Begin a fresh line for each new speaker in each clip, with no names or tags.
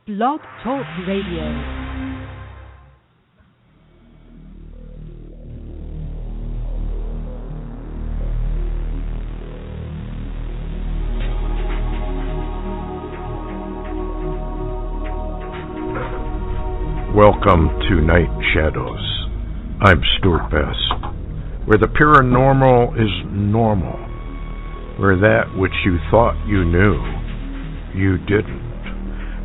Blog Talk Radio.
Welcome to Night Shadows. I'm Stuart Best, where the paranormal is normal, where that which you thought you knew, you didn't,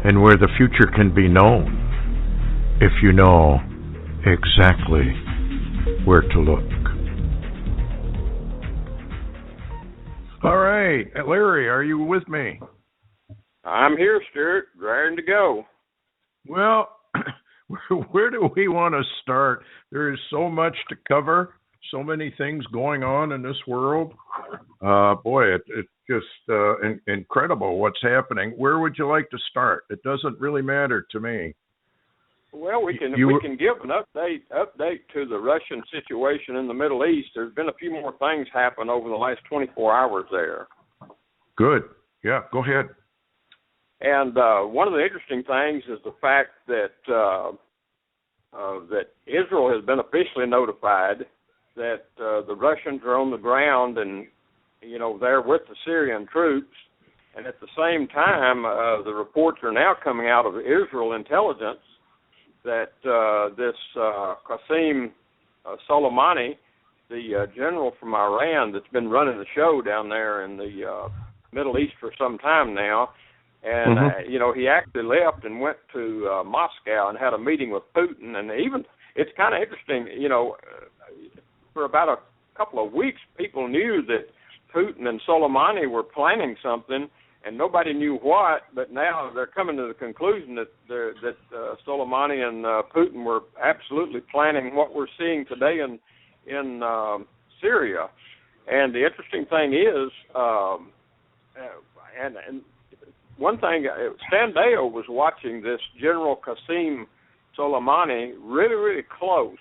and where the future can be known if you know exactly where to look. All right, Larry, are you with me?
I'm here, Stuart, raring to go.
Well, where do we want to start? There is so much to cover, so many things going on in this world. It's just incredible what's happening. Where would you like to start? It doesn't really matter to me.
Well, we can give an update to the Russian situation in the Middle East. There's been a few more things happen over the last 24 hours there.
Good. Yeah, go ahead.
And one of the interesting things is the fact that that Israel has been officially notified that the Russians are on the ground and, they're with the Syrian troops. And at the same time, the reports are now coming out of Israel intelligence that this Qasem Soleimani, the general from Iran that's been running the show down there in the Middle East for some time now, and, he actually left and went to Moscow and had a meeting with Putin. And even, it's kind of interesting, for about a couple of weeks, people knew that Putin and Soleimani were planning something, and nobody knew what, but now they're coming to the conclusion that Soleimani and Putin were absolutely planning what we're seeing today in Syria. And the interesting thing is, and one thing, Stan Deo was watching this General Qasem Soleimani really, really close.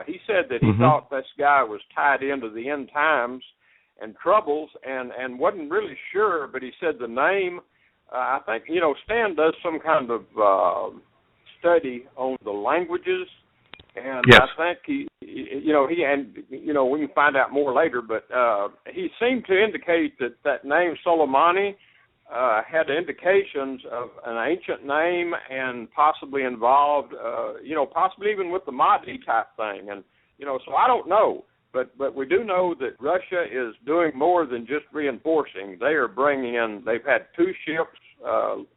He said that he thought this guy was tied into the end times and troubles and wasn't really sure, but he said the name, I think, Stan does some kind of study on the languages, and
yes.
I think we can find out more later, but he seemed to indicate that name Soleimani had indications of an ancient name and possibly involved, possibly even with the Mahdi type thing. And, so I don't know. But we do know that Russia is doing more than just reinforcing. They are bringing in, they've had 2 ships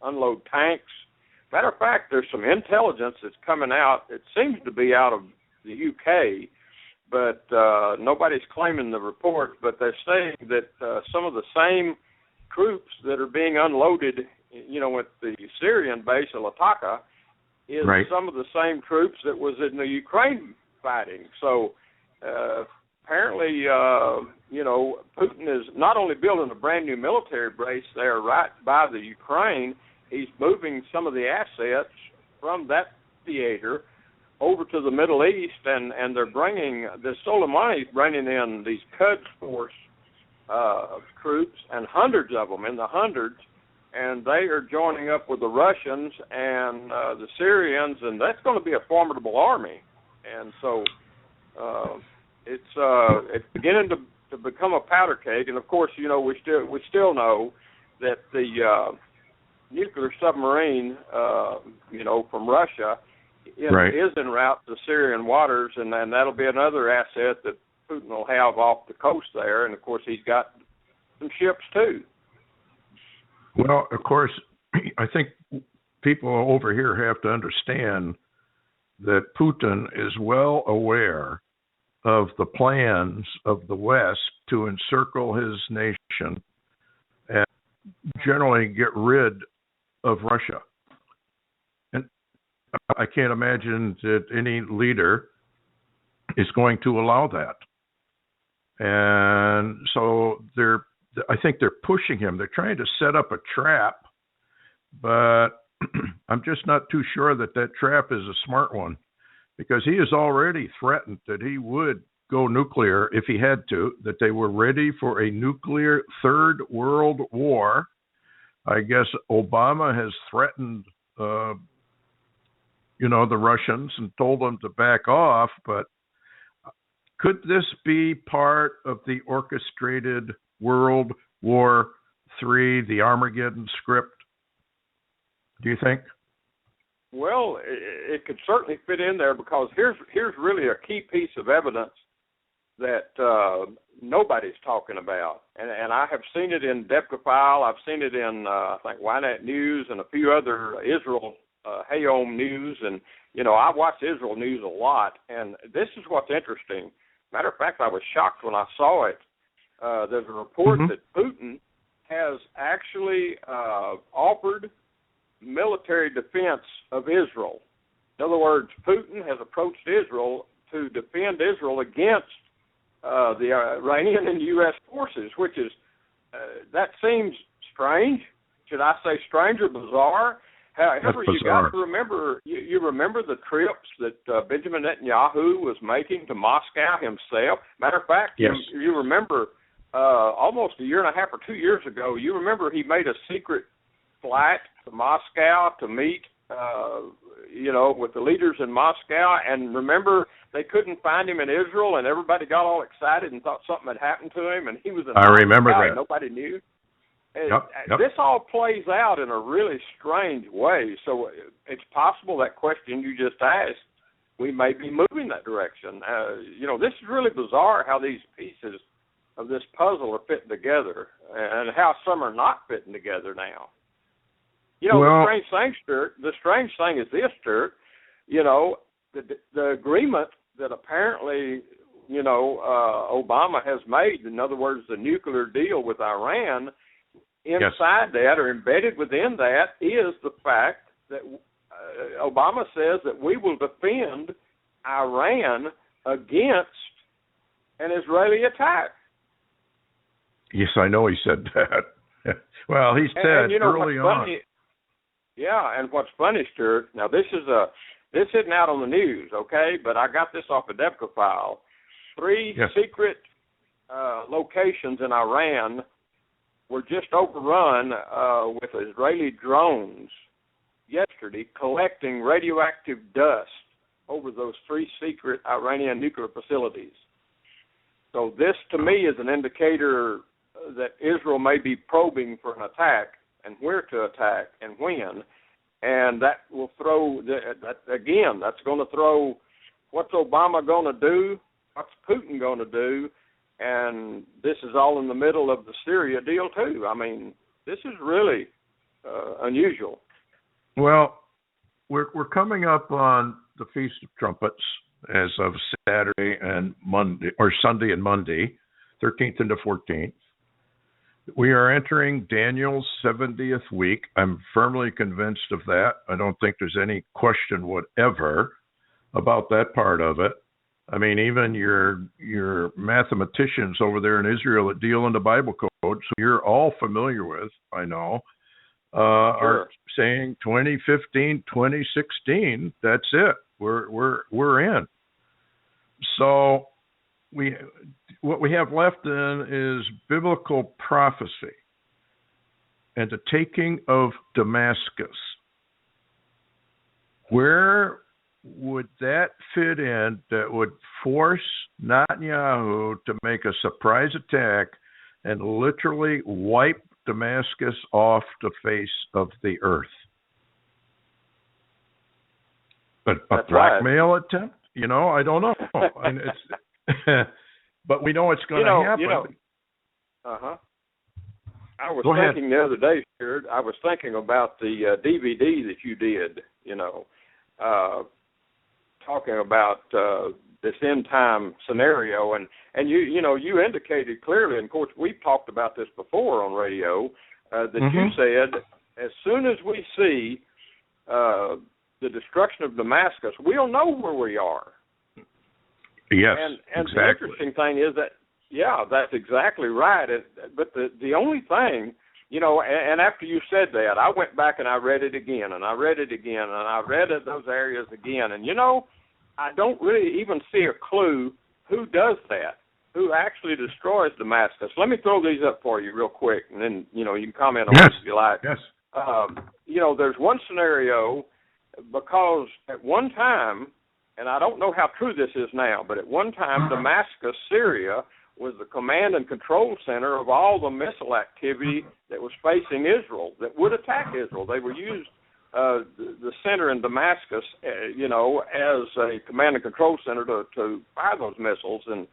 unload tanks. Matter of fact, there's some intelligence that's coming out. It seems to be out of the UK, but nobody's claiming the report. But they're saying that some of the same troops that are being unloaded, at the Syrian base of Latakia is right. Some of the same troops that was in the Ukraine fighting. So apparently, Putin is not only building a brand new military base there right by the Ukraine, he's moving some of the assets from that theater over to the Middle East, and they're bringing, the Soleimani's bringing in these Quds Force troops, and hundreds of them, in the hundreds, and they are joining up with the Russians and the Syrians, and that's going to be a formidable army. And so it's beginning to become a powder keg. And of course, we still know that the nuclear submarine, from Russia is en route to Syrian waters, and that'll be another asset that Putin will have off the coast there, and of course he's got some ships too.
Well, of course, I think people over here have to understand that Putin is well aware of the plans of the West to encircle his nation and generally get rid of Russia. And I can't imagine that any leader is going to allow that. And so I think they're pushing him. They're trying to set up a trap, but I'm just not too sure that trap is a smart one, because he has already threatened that he would go nuclear if he had to, that they were ready for a nuclear third world war. I guess Obama has threatened the Russians and told them to back off. But could this be part of the orchestrated World War III, the Armageddon script? Do you think?
Well, it could certainly fit in there, because here's really a key piece of evidence that nobody's talking about, and I have seen it in Depkafile. I've seen it in I think Ynet News and a few other Israel Hayom News, and I watch Israel News a lot. And this is what's interesting. Matter of fact, I was shocked when I saw it. There's a report that Putin has actually offered military defense of Israel. In other words, Putin has approached Israel to defend Israel against the Iranian and U.S. forces, which is, that seems strange. Should I say strange or bizarre? However, you got to remember, you remember the trips that Benjamin Netanyahu was making to Moscow himself. Matter of fact,
yes.
you remember almost a year and a half or 2 years ago, you remember he made a secret flight to Moscow to meet, with the leaders in Moscow. And remember, they couldn't find him in Israel, and everybody got all excited and thought something had happened to him, and he was in
I remember
Moscow
that.
and nobody knew.
Yep.
This all plays out in a really strange way. So it's possible that question you just asked, we may be moving that direction. This is really bizarre how these pieces of this puzzle are fitting together, and how some are not fitting together now. The strange thing, Stuart, the strange thing is this, Stuart, the agreement that apparently, Obama has made, in other words, the nuclear deal with Iran, inside that, or embedded within that, is the fact that Obama says that we will defend Iran against an Israeli attack.
Yes, I know he said that. Well, he said early on.
Yeah, and what's funny, Stuart, now this isn't out on the news, okay, but I got this off of Depkafile. 3 secret locations in Iran were just overrun with Israeli drones yesterday, collecting radioactive dust over those 3 secret Iranian nuclear facilities. So this, to me, is an indicator that Israel may be probing for an attack, and where to attack and when. And that will throw, that's going to throw, what's Obama going to do? What's Putin going to do? And this is all in the middle of the Syria deal, too. I mean, this is really unusual.
Well, we're coming up on the Feast of Trumpets as of Saturday and Monday, or Sunday and Monday, 13th and the 14th. We are entering Daniel's 70th week. I'm firmly convinced of that. I don't think there's any question whatever about that part of it. I mean, even your mathematicians over there in Israel that deal in the Bible code, so you're all familiar with, I know, are saying 2015, 2016. That's it. We're in. So what we have left then is biblical prophecy and the taking of Damascus. Where would that fit in that would force Netanyahu to make a surprise attack and literally wipe Damascus off the face of the earth? A blackmail attempt? I don't know. And but we know it's going to happen.
I was thinking the other day, Stuart, I was thinking about the DVD that you did, talking about this end time scenario, and you indicated clearly, and of course we've talked about this before on radio, that you said as soon as we see the destruction of Damascus, we'll know where we are.
Yes,
and
exactly.
The interesting thing is that, that's exactly right. But the only thing, and after you said that, I went back and I read it again, and I read it again, and I read those areas again. And, I don't really even see a clue who does that, who actually destroys Damascus. Let me throw these up for you real quick, and then, you can comment on it if you like.
Yes.
there's one scenario, because at one time, and I don't know how true this is now, but at one time, Damascus, Syria, was the command and control center of all the missile activity that was facing Israel, that would attack Israel. They were used, the center in Damascus, as a command and control center to fire those missiles and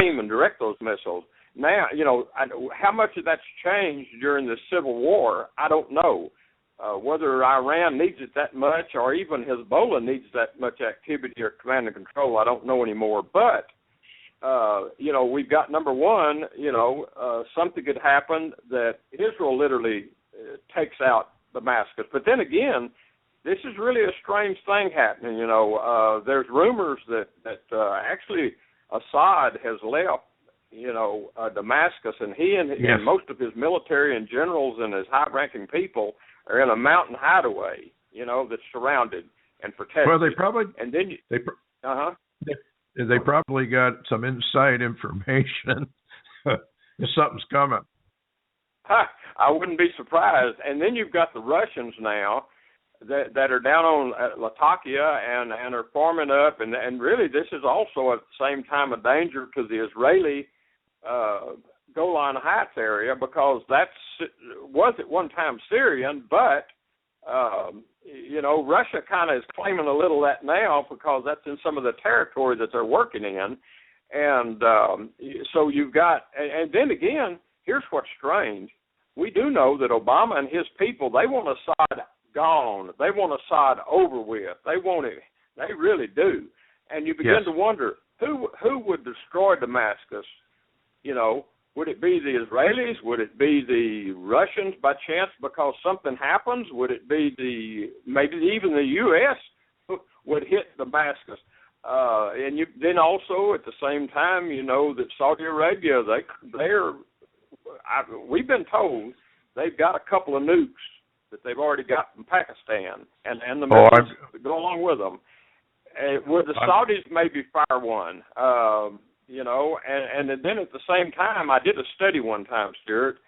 aim and direct those missiles. Now, how much of that's changed during the Civil War, I don't know. Whether Iran needs it that much, or even Hezbollah needs that much activity or command and control, I don't know anymore. But, we've got, number one, something could happen that Israel literally takes out Damascus. But then again, this is really a strange thing happening. There's rumors that actually Assad has left, Damascus, and he and most of his military and generals and his high-ranking people are in a mountain hideaway, that's surrounded and protected.
Well, they probably they probably got some inside information if something's coming.
I wouldn't be surprised. And then you've got the Russians now that are down on Latakia and are forming up, and really this is also at the same time a danger to the Israeli Golan Heights area, because was at one time Syrian, but Russia kind of is claiming a little of that now, because that's in some of the territory that they're working in, and so you've got, and then again, here's what's strange. We do know that Obama and his people, they want Assad gone. They want Assad over with. They want it. They really do. And you begin to wonder, who would destroy Damascus? Would it be the Israelis? Would it be the Russians by chance because something happens? Would it be maybe even the U.S. would hit Damascus? And then also at the same time, that Saudi Arabia, we've been told they've got a couple of nukes that they've already got from Pakistan and the missiles that go along with them. Would the Saudis maybe fire one? And then at the same time, I did a study one time, Stuart,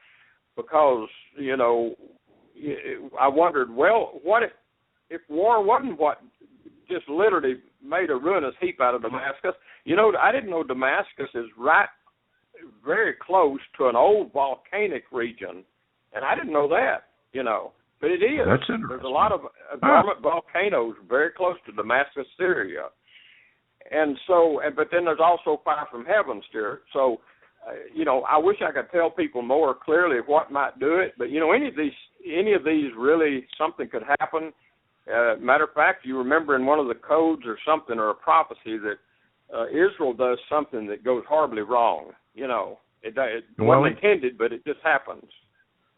because, I wondered, well, what if war wasn't what just literally made a ruinous heap out of Damascus? I didn't know Damascus is right very close to an old volcanic region, and I didn't know that, but it is.
That's interesting.
There's a lot of dormant volcanoes very close to Damascus, Syria. And so, but then there's also fire from heaven, Stuart. So, I wish I could tell people more clearly what might do it. But any of these really, something could happen. Matter of fact, you remember in one of the codes or something, or a prophecy, that Israel does something that goes horribly wrong. It wasn't intended, but it just happens.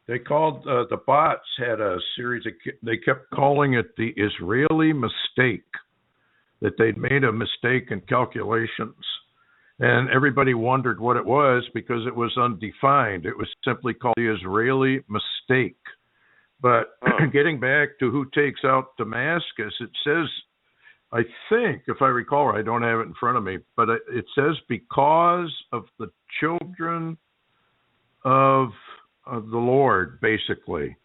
They called the bots had a series of. They kept calling it the Israeli mistake. That they'd made a mistake in calculations. And everybody wondered what it was because it was undefined. It was simply called the Israeli mistake. But getting back to who takes out Damascus, it says, I think, if I recall, I don't have it in front of me, but it says because of the children of the Lord, basically.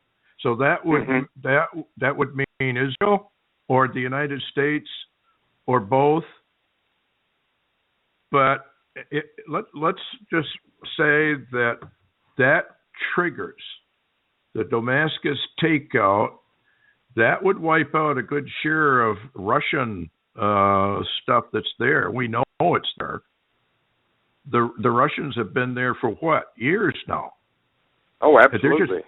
So that would that would mean Israel or the United States, or both, but let's just say that triggers the Damascus takeout. That would wipe out a good share of Russian stuff that's there. We know it's there. The Russians have been there for what, years now?
Oh, absolutely.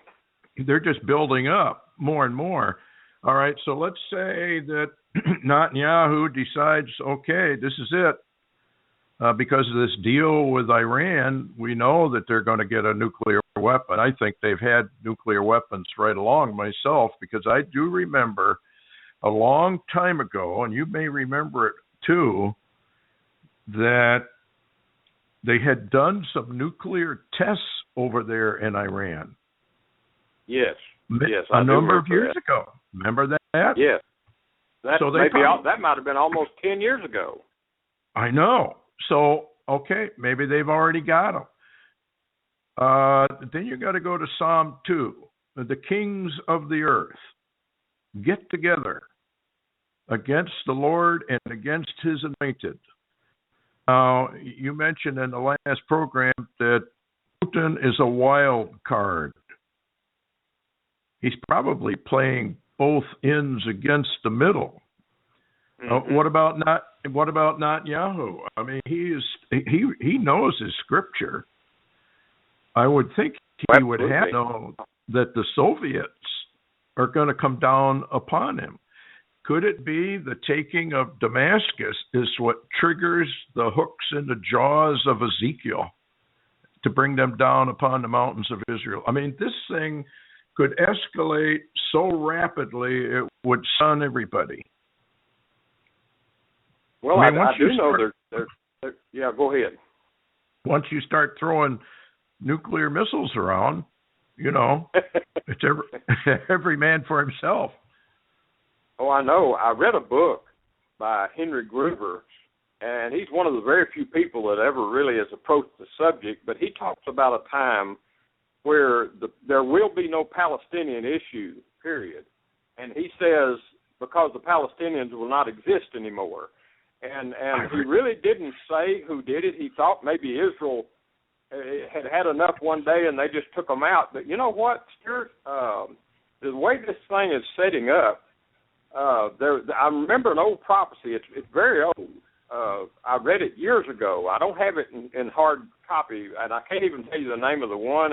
They're just building up more and more. All right, so let's say that Netanyahu decides, okay, this is it. Because of this deal with Iran, we know that they're going to get a nuclear weapon. I think they've had nuclear weapons right along myself, because I do remember a long time ago, and you may remember it too, that they had done some nuclear tests over there in Iran.
Yes. Yes,
a number of years ago. Remember that?
Yes. That might have been almost 10 years ago.
I know. So, okay, maybe they've already got them. Then you got to go to Psalm 2. the kings of the earth get together against the Lord and against his anointed. Now, you mentioned in the last program that Putin is a wild card. He's probably playing both ends against the middle. What about Netanyahu? I mean, he knows his scripture. I would think he would have to know that the Soviets are going to come down upon him. Could it be the taking of Damascus is what triggers the hooks in the jaws of Ezekiel to bring them down upon the mountains of Israel? I mean, this thing could escalate so rapidly it would stun everybody.
Well, I do know there's yeah, go ahead.
Once you start throwing nuclear missiles around, it's every man for himself.
Oh, I know. I read a book by Henry Gruver, and he's one of the very few people that ever really has approached the subject, but he talks about a time where there will be no Palestinian issue, period. And he says because the Palestinians will not exist anymore. And he really didn't say who did it. He thought maybe Israel had enough one day and they just took them out. But you know what, Stuart? The way this thing is setting up, I remember an old prophecy. It's very old. I read it years ago. I don't have it in hard copy, and I can't even tell you the name of the one.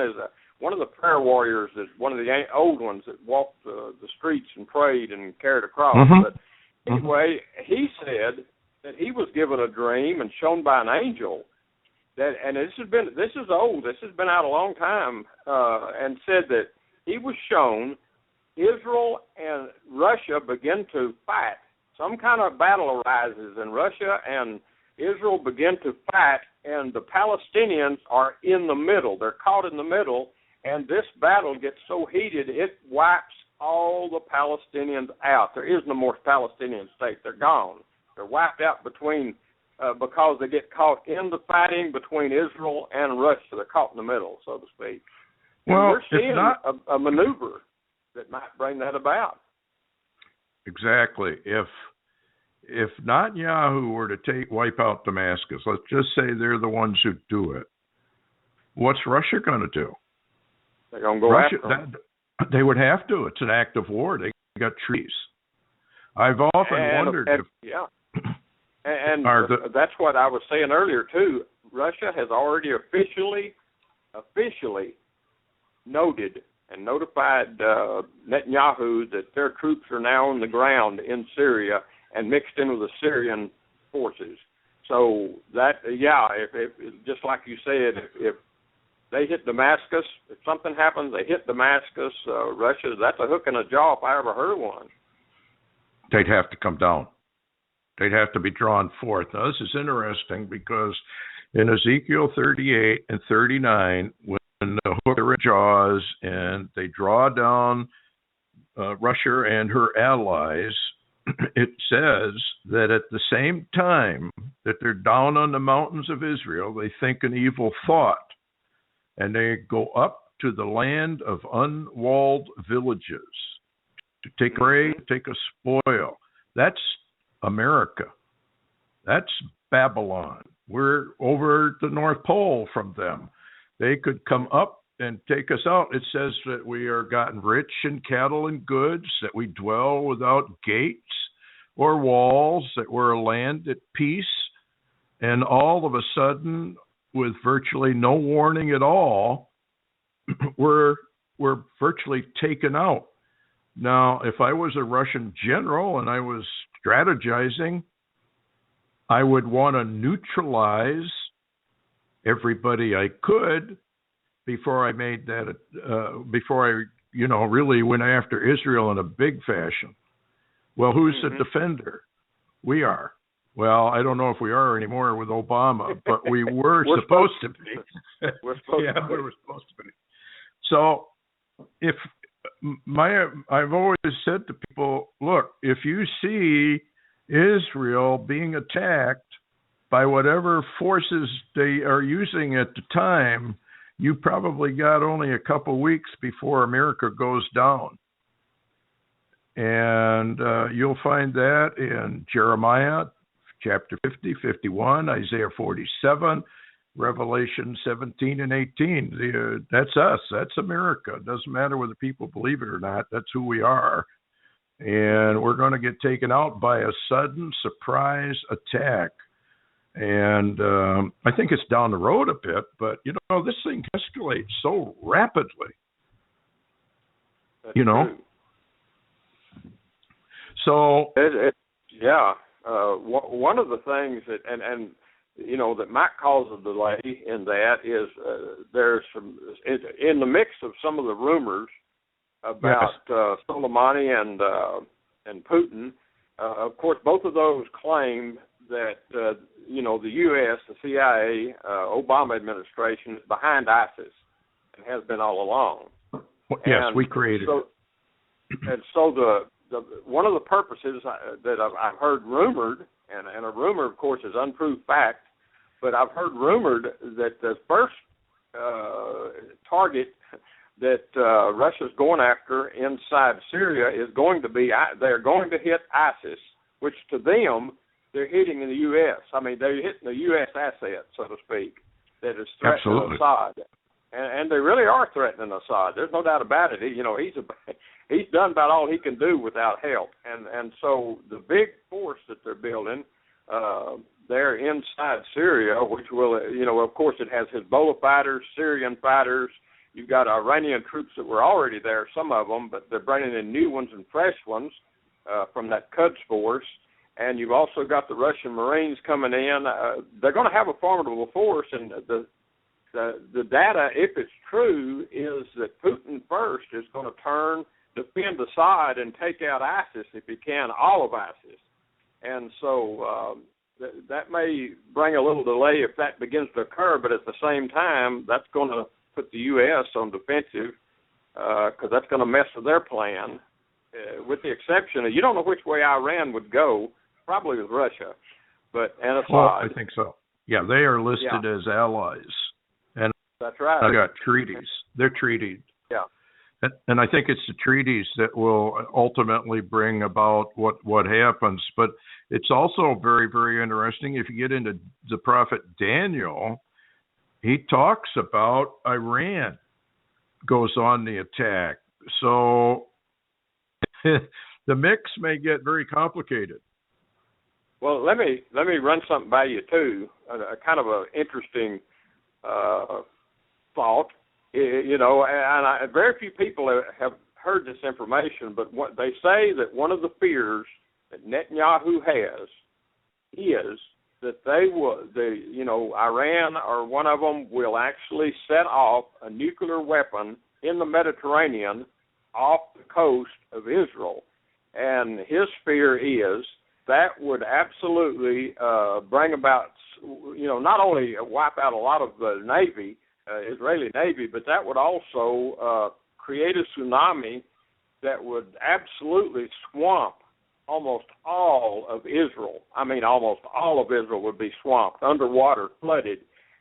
One of the prayer warriors is one of the old ones that walked the streets and prayed and carried a cross. Mm-hmm. But anyway, he said that he was given a dream and shown by an angel that, and this is old. This has been out a long time, and said that he was shown Israel and Russia begin to fight. Some kind of battle arises, and Russia and Israel begin to fight, and the Palestinians are in the middle. They're caught in the middle, and this battle gets so heated, it wipes all the Palestinians out. There is no more Palestinian state. They're gone. They're wiped out because they get caught in the fighting between Israel and Russia. They're caught in the middle, so to speak. And
well,
we're seeing a maneuver that might bring that about.
Exactly. If Netanyahu were to wipe out Damascus, let's just say they're the ones who do it, what's Russia going to do?
They're going to go after them.
They would have to. It's an act of war. They got treaties. I've often wondered if...
Yeah. And that's what I was saying earlier, too. Russia has already officially noted and notified Netanyahu that their troops are now on the ground in Syria and mixed in with the Syrian forces. So that, if just like you said, if they hit Damascus, if something happens, they hit Damascus, Russia, that's a hook in a jaw if I ever heard one.
They'd have to come down. They'd have to be drawn forth. Now, this is interesting because in Ezekiel 38 and 39, when the hook are in jaws and they draw down Russia and her allies, it says that at the same time that they're down on the mountains of Israel, they think an evil thought, and they go up to the land of unwalled villages to take prey, take a spoil. That's America. That's Babylon. We're over the North Pole from them. They could come up and take us out. It says that we are gotten rich in cattle and goods, that we dwell without gates or walls, that we're a land at peace. And all of a sudden, with virtually no warning at all, we're virtually taken out. Now, if I was a Russian general and I was strategizing, I would want to neutralize everybody I could before I made that, before I, really went after Israel in a big fashion. Well, who's the defender? We are. Well, I don't know if we are anymore with Obama, but we were supposed to be.
We're supposed to be.
We were supposed to be. So I've always said to people, look, if you see Israel being attacked by whatever forces they are using at the time, you probably got only a couple weeks before America goes down. And you'll find that in Jeremiah chapter 50, 51, Isaiah 47, Revelation 17 and 18. That's us. That's America. It doesn't matter whether people believe it or not. That's who we are. And we're going to get taken out by a sudden surprise attack. And I think it's down the road a bit, but, this thing escalates so rapidly.
That's
you know?
True.
So...
one of the things that, and that might cause a delay in that is there's some, in the mix of some of the rumors about Soleimani and Putin, of course, both of those claim that, the U.S., the CIA, Obama administration is behind ISIS and has been all along.
Yes, we created it.
And so the one of the purposes that I've heard rumored, and a rumor, of course, is unproved fact, but I've heard rumored that the first target that Russia's going after inside Syria is going to be, they're going to hit ISIS, which to them, they're hitting in the U.S. I mean, they're hitting the U.S. asset, so to speak, that is threatening Assad. And they really are threatening Assad. There's no doubt about it. He's done about all he can do without help. And so the big force that they're building, they're inside Syria, which will, of course, it has Hezbollah fighters, Syrian fighters. You've got Iranian troops that were already there, some of them, but they're bringing in new ones and fresh ones from that Quds force. And you've also got the Russian Marines coming in. They're going to have a formidable force, and the data, if it's true, is that Putin first is going to defend Assad and take out ISIS if he can, all of ISIS. And so that may bring a little delay if that begins to occur, but at the same time, that's going to put the U.S. on defensive because that's going to mess with their plan, with the exception of, you don't know which way Iran would go, probably with Russia, and Assad.
Well, I think so. Yeah, they are listed as allies. And
that's right.
I got treaties. They're treaties.
Yeah.
And I think it's the treaties that will ultimately bring about what happens. But it's also very, very interesting. If you get into the prophet Daniel, he talks about Iran goes on the attack. So the mix may get very complicated.
Well, let me run something by you too. A kind of an interesting thought. And very few people have heard this information, but what they say that one of the fears that Netanyahu has is that Iran or one of them will actually set off a nuclear weapon in the Mediterranean off the coast of Israel. And his fear is that would absolutely bring about, not only wipe out a lot of the Navy, Israeli Navy, but that would also create a tsunami that would absolutely swamp almost all of Israel. I mean, almost all of Israel would be swamped, underwater, flooded.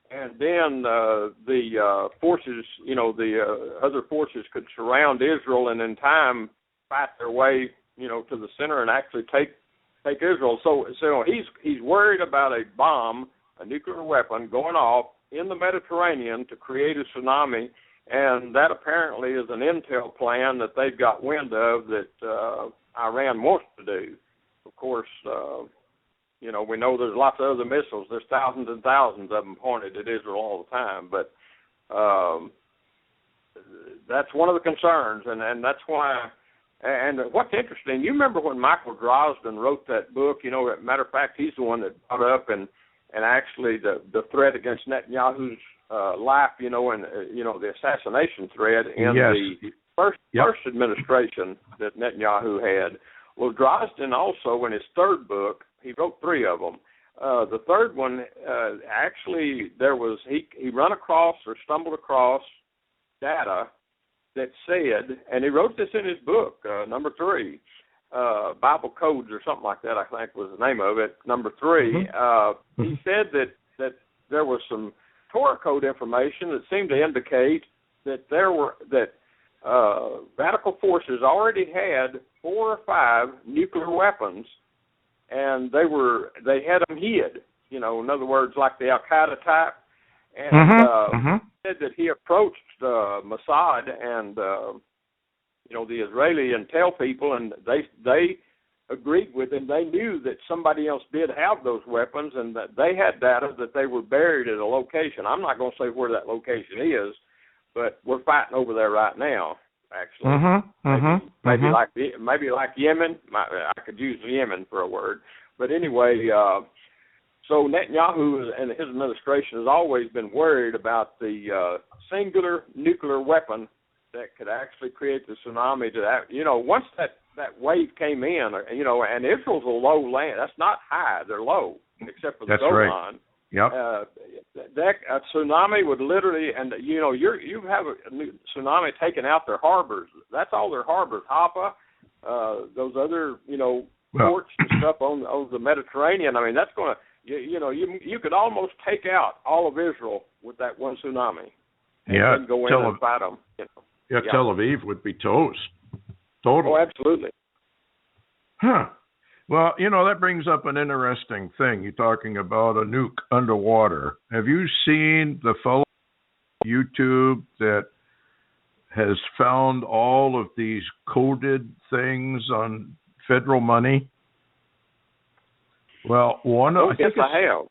And then the forces, the other forces could surround Israel and in time fight their way, to the center and actually take Israel. So he's worried about a bomb, a nuclear weapon going off in the Mediterranean to create a tsunami, and that apparently is an intel plan that they've got wind of that Iran wants to do. Of course, we know there's lots of other missiles. There's thousands and thousands of them pointed at Israel all the time, but that's one of the concerns, and that's why. And what's interesting, you remember when Michael Drosden wrote that book? Matter of fact, he's the one that brought up and actually the threat against Netanyahu's life, and the assassination threat in the first administration that Netanyahu had. Well, Drosden also, in his third book, he wrote three of them. The third one, actually, he run across or stumbled across data that said, and he wrote this in his book, number 3, Bible Codes or something like that, I think was the name of it, number 3. He said that there was some Torah code information that seemed to indicate that radical forces already had 4 or 5 nuclear weapons, and they had them hid. In other words, like the Al Qaeda type. And said that he approached Mossad and the Israeli intel people, and they agreed with him. They knew that somebody else did have those weapons, and that they had data that they were buried at a location. I'm not going to say where that location is, but we're fighting over there right now. Actually, maybe like Yemen. I could use Yemen for a word, but anyway. So Netanyahu and his administration has always been worried about the singular nuclear weapon that could actually create the tsunami. Once that wave came in, and Israel's a low land. That's not high; they're low, except for the Golan.
Right. Yep.
A tsunami would literally, and you have a tsunami taking out their harbors. That's all their harbors. Haifa, those other ports and stuff on the Mediterranean. I mean, that's going to. You could almost take out all of Israel with that one tsunami. And then go in and fight them.
Tel Aviv would be toast. Totally.
Oh, absolutely.
Huh. Well, that brings up an interesting thing. You're talking about a nuke underwater. Have you seen the fellow on YouTube that has found all of these coded things on federal money? Well,
I have.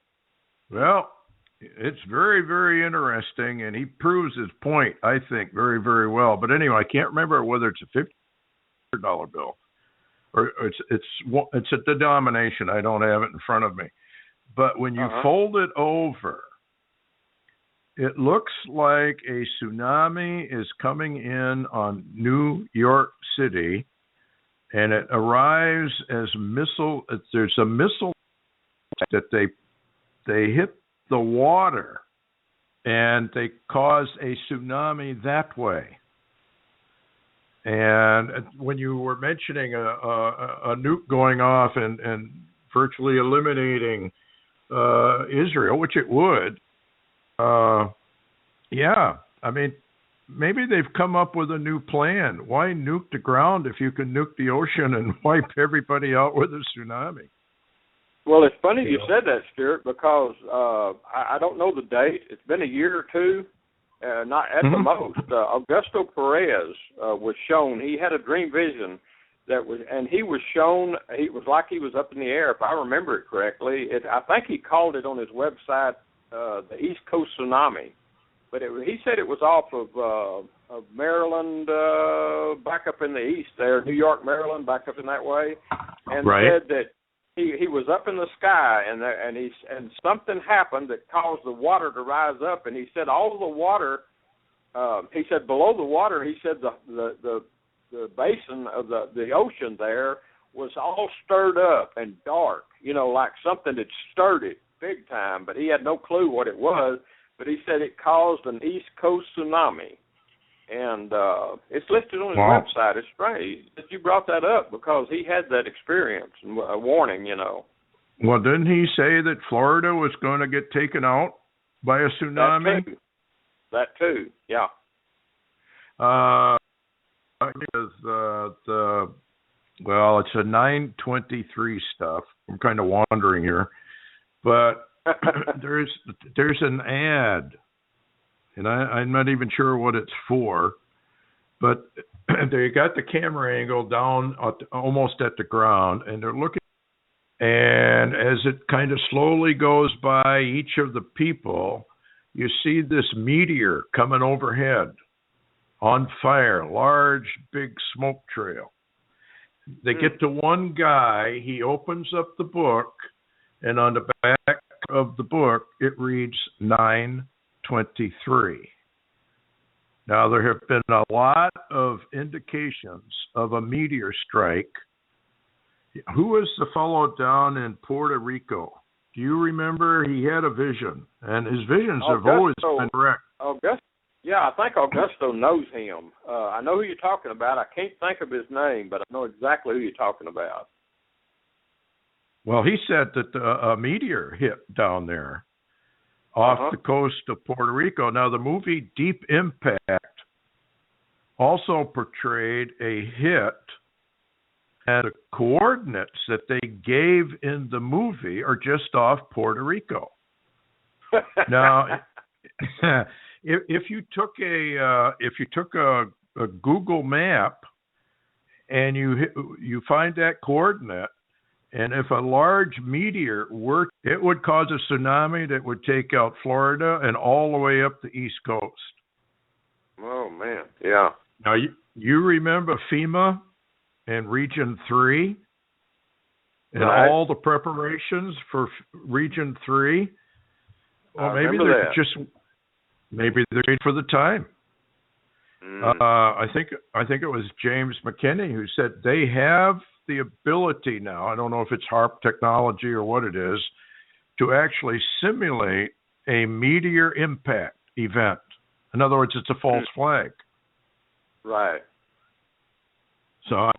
Well,
it's very, very interesting, and he proves his point, I think, very, very well. But anyway, I can't remember whether it's a $50 bill or it's a denomination. I don't have it in front of me. But when you fold it over, it looks like a tsunami is coming in on New York City, and it arrives as missile. There's a missile that they hit the water, and they cause a tsunami that way. And when you were mentioning a nuke going off and virtually eliminating Israel, which it would, I mean, maybe they've come up with a new plan. Why nuke the ground if you can nuke the ocean and wipe everybody out with a tsunami?
Well, it's funny you said that, Stuart, because I don't know the date. It's been a year or two, not at the most. Augusto Perez was shown. He had a dream vision and he was shown. It was like he was up in the air, if I remember it correctly. I think he called it on his website the East Coast Tsunami, but he said it was off of Maryland, back up in the east there, New York, Maryland, back up in that way, and said that. He was up in the sky, and something happened that caused the water to rise up. And he said all of the water. He said below the water. He said the basin of the ocean there was all stirred up and dark. Like something had stirred it big time. But he had no clue what it was. But he said it caused an East Coast tsunami. And it's listed on his website. It's strange that you brought that up because he had that experience and a warning,
Well, didn't he say that Florida was going to get taken out by a tsunami?
That too. Yeah.
It's a 923 stuff. I'm kind of wandering here, but there's an ad. And I'm not even sure what it's for, but they got the camera angle down almost at the ground, and they're looking. And as it kind of slowly goes by each of the people, you see this meteor coming overhead on fire, large, big smoke trail. They get to one guy. He opens up the book, and on the back of the book, it reads 923. Now, there have been a lot of indications of a meteor strike. Who was the fellow down in Puerto Rico? Do you remember? He had a vision, and his visions have always been correct.
I think Augusto knows him. I know who you're talking about. I can't think of his name, but I know exactly who you're talking about.
Well, he said that a meteor hit down there. off the coast of Puerto Rico. Now, the movie Deep Impact also portrayed a hit, and the coordinates that they gave in the movie are just off Puerto Rico. Now, if you took a Google map and you find that coordinate, and if a large meteor were, it would cause a tsunami that would take out Florida and all the way up the East Coast.
Oh man, yeah.
Now you remember FEMA and Region 3 and
right.
all the preparations for Region 3? Well, maybe they're great for the time. I think it was James McKinney who said they have the ability now, I don't know if it's HARP technology or what it is, to actually simulate a meteor impact event. In other words, it's a false flag.
Right.
So,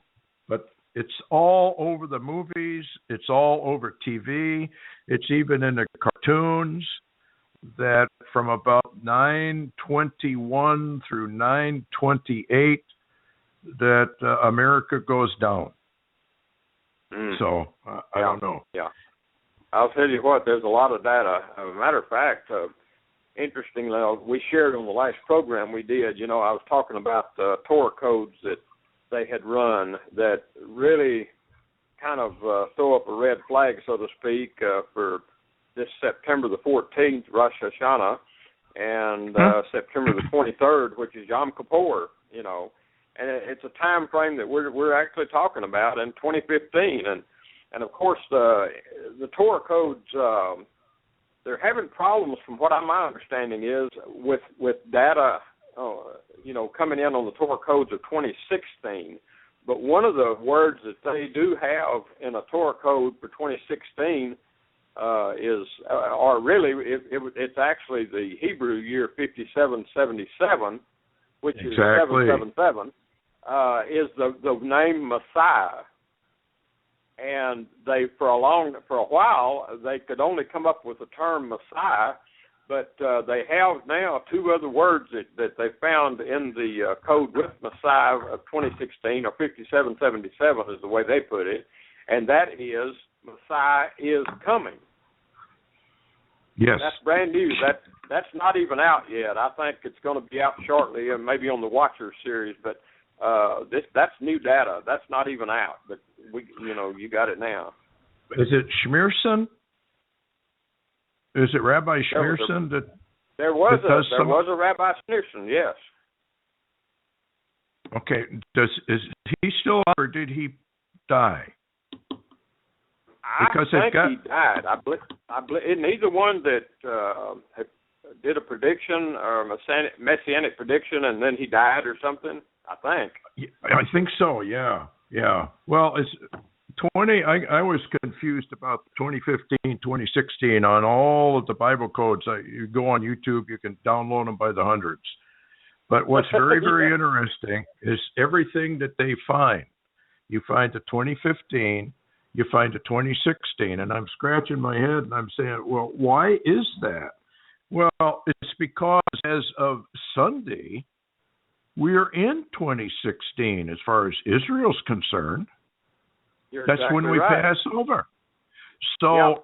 but it's all over the movies. It's all over TV. It's even in the cartoons that from about 9/21 through 9/28 that America goes down. So, I don't know.
Yeah. I'll tell you what, there's a lot of data. As a matter of fact, interestingly, we shared on the last program we did, I was talking about the Tor codes that they had run that really kind of throw up a red flag, so to speak, for this September the 14th, Rosh Hashanah, and September the 23rd, which is Yom Kippur, And it's a time frame that we're actually talking about in 2015, and of course the Torah codes, they're having problems from what my understanding is with data, coming in on the Torah codes of 2016. But one of the words that they do have in a Torah code for 2016 it's actually the Hebrew year 5777, which is 777. Is the name Messiah, and they for a while they could only come up with the term Messiah, but they have now two other words that they found in the code with Messiah of 2016 or 5777 is the way they put it, and that is Messiah is coming.
Yes,
that's brand new. That's not even out yet. I think it's going to be out shortly, and maybe on the Watcher series, but. That's new data. That's not even out, but you got it now.
Is it Schmearson? Is it Rabbi Schmearson
there was a Rabbi Schmearson? Yes.
Okay. Is he still alive or did he die?
I think he died. I believe isn't he the one that did a prediction or messianic prediction and then he died or something? I think
so. Yeah. Well, it's 20. I was confused about 2015, 2016 on all of the Bible codes. You go on YouTube, you can download them by the hundreds. But what's very, very interesting is everything that they find. You find the 2015, you find the 2016, and I'm scratching my head and I'm saying, well, why is that? Well, it's because as of Sunday, we're in 2016 as far as Israel's concerned.
You're
That's
exactly
when we
right.
pass over. So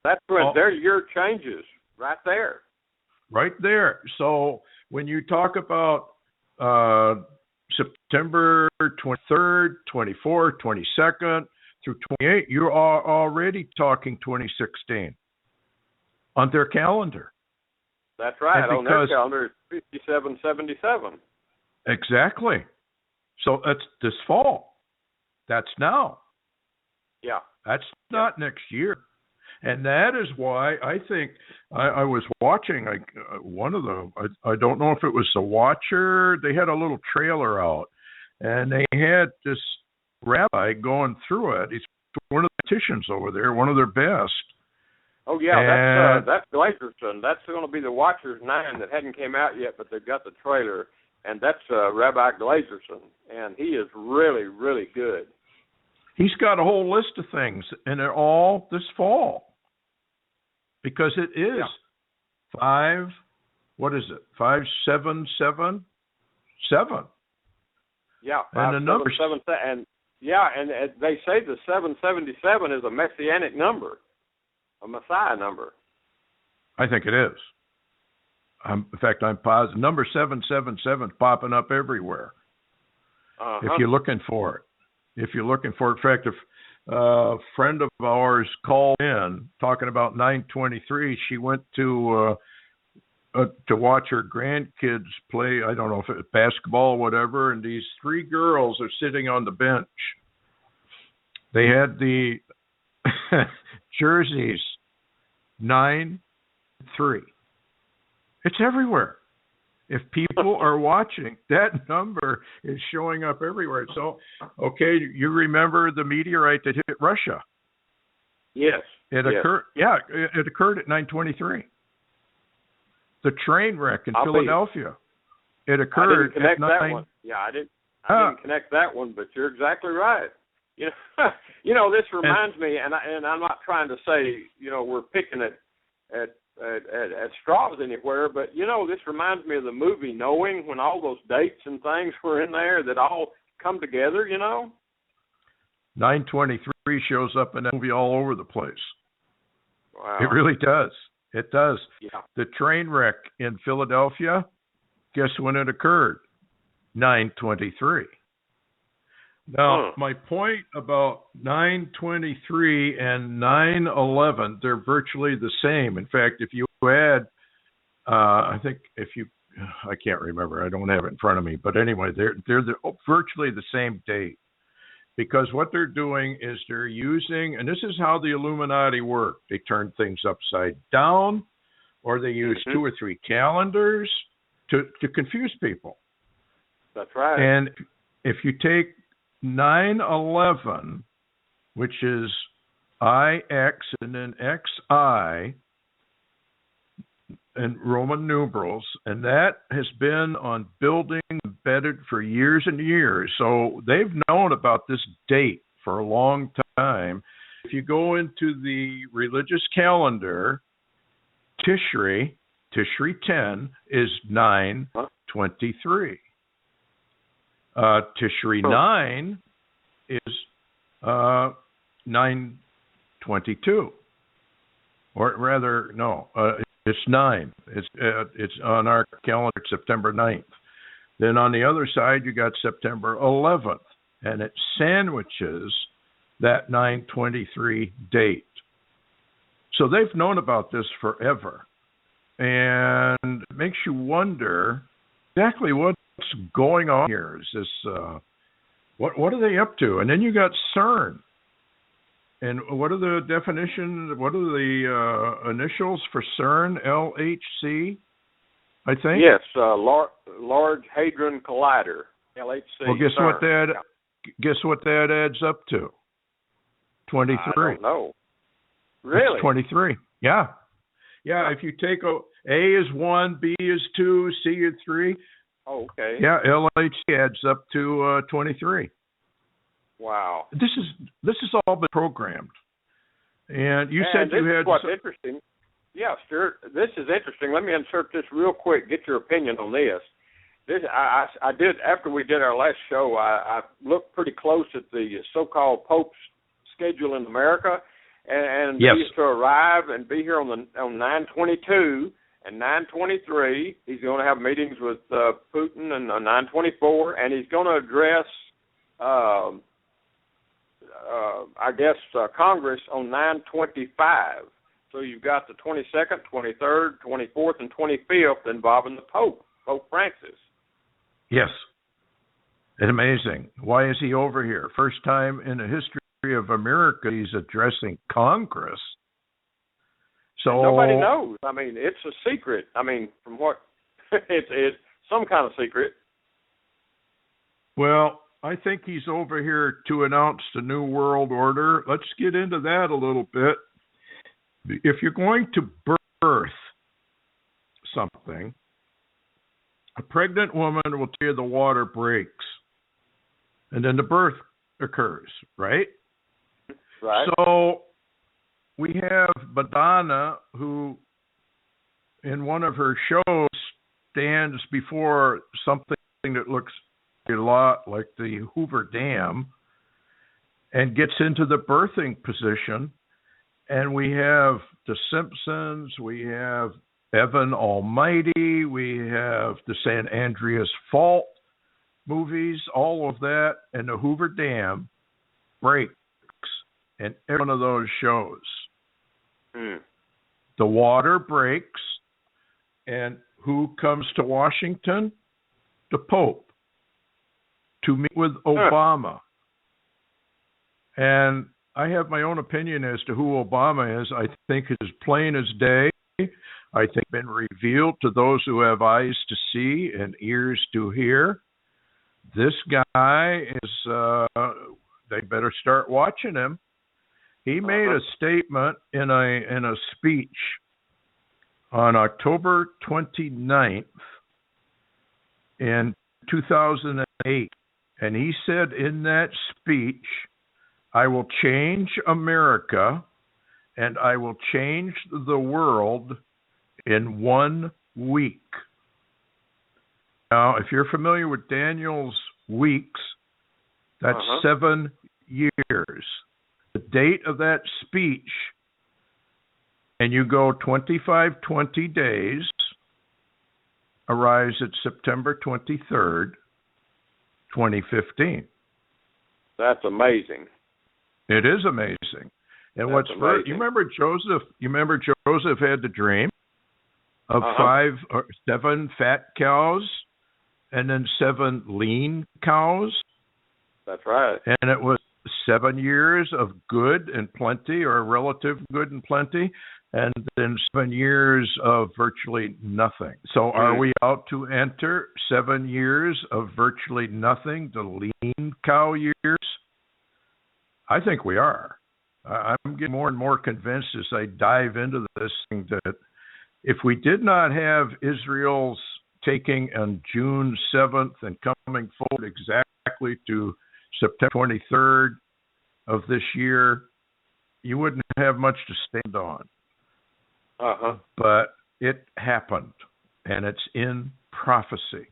that's when their year changes right there.
Right there. So when you talk about September 23rd, 24th, 22nd through 28th, you are already talking 2016 on their calendar.
That's right. On their calendar, it's 5777.
Exactly. So that's this fall. That's now.
Yeah.
That's not next year. And that is why I think I was watching one of the, I don't know if it was the Watcher, they had a little trailer out, and they had this rabbi going through it. He's one of the politicians over there, one of their best.
Oh, yeah, that's Glazerson. That's going to be the Watchers 9 that hadn't came out yet, but they've got the trailer. And that's Rabbi Glazerson, and he is really, really good.
He's got a whole list of things, and they're all this fall. Because it is What is it? 5777? 7.
Yeah,
and the number
777, and they say the 777 is a messianic number, a Messiah number.
I think it is. In fact, I'm positive. Number 777 is popping up everywhere. If you're looking for it. In fact, if a friend of ours called in talking about 923, she went to watch her grandkids play, I don't know if it was basketball or whatever, and these 3 girls are sitting on the bench. They had the jerseys 9-3. It's everywhere. If people are watching, that number is showing up everywhere. So, okay, you remember the meteorite that hit Russia?
Yes.
It occurred. Yeah, it occurred at 9:23. The train wreck in Philadelphia. It occurred
at 9.
That
one. Yeah, I didn't connect that one, but you're exactly right. You know, this reminds me, and I'm not trying to say, we're picking at straws anywhere, but this reminds me of the movie Knowing, when all those dates and things were in there that all come together.
923 shows up in that movie all over the place.
Wow.
It really does. It does.
Yeah.
The train wreck in Philadelphia, guess when it occurred? 923. Now, my point about 923 and 9/11, they're virtually the same. In fact, if you add, I can't remember. I don't have it in front of me. But anyway, they're virtually the same date. Because what they're doing is they're using, and this is how the Illuminati work. They turn things upside down, or they use 2 or 3 calendars to confuse people.
That's right.
And if you take 9/11, which is IX and then XI and Roman numerals, and that has been on buildings embedded for years and years. So they've known about this date for a long time. If you go into the religious calendar, Tishri 10 is 9/23. Tishri 9 is 9/22, or rather, no, it's 9. It's on our calendar, September 9th. Then on the other side, you got September 11th, and it sandwiches that 9/23 date. So they've known about this forever, and it makes you wonder exactly what's going on here. Is this what are they up to? And then you got CERN, and what are the definitions? What are the initials for CERN? LHC, I think.
Yes, Large Hadron Collider, LHC.
Well, guess
CERN.
what that adds up to? 23.
I don't know. Really?
It's 23. Yeah. If you take A is 1, B is 2, C is 3.
Oh, okay.
Yeah, LHC adds up to 23.
Wow.
This has all been programmed. And you said you had.
What's interesting. Yeah, Stuart, this is interesting. Let me insert this real quick. Get your opinion on this. I did, after we did our last show, I looked pretty close at the so-called Pope's schedule in America, and
yes.
He used to arrive and be here on 9/22 and 9/23. He's going to have meetings with Putin and 9/24, and he's going to address, Congress on 9/25. So you've got the 22nd, 23rd, 24th, and 25th involving the Pope Francis.
Yes. It's amazing. Why is he over here? First time in the history of America he's addressing Congress. So
and nobody knows. I mean, it's a secret. I mean, from what it's some kind of secret.
Well, I think he's over here to announce the New World Order. Let's get into that a little bit. If you're going to birth something, a pregnant woman will tell you the water breaks, and then the birth occurs, right?
Right.
So we have Madonna, who in one of her shows, stands before something that looks a lot like the Hoover Dam and gets into the birthing position. And we have The Simpsons, we have Evan Almighty, we have the San Andreas Fault movies, all of that, and the Hoover Dam breaks in every one of those shows. The water breaks, and who comes to Washington? The Pope to meet with Obama. And I have my own opinion as to who Obama is. I think it's plain as day. I think it's been revealed to those who have eyes to see and ears to hear. This guy is, they better start watching him. He made a statement in a speech on October 29th in 2008. And he said in that speech, I will change America and I will change the world in 1 week. Now, if you're familiar with Daniel's weeks, that's 7 years. The date of that speech, and you go 20 days, arrives at September 23rd, 2015.
That's amazing.
It is amazing. And
That's amazing.
You remember Joseph? You remember Joseph had the dream of 5 or 7 fat cows, and then 7 lean cows.
That's right.
And it was 7 years of good and plenty, or relative good and plenty, and then 7 years of virtually nothing. So are we out to enter 7 years of virtually nothing, the lean cow years? I think we are. I'm getting more and more convinced as I dive into this thing that if we did not have Israel's taking on June 7th and coming forward exactly to September 23rd of this year, you wouldn't have much to stand on. But it happened, and it's in prophecy.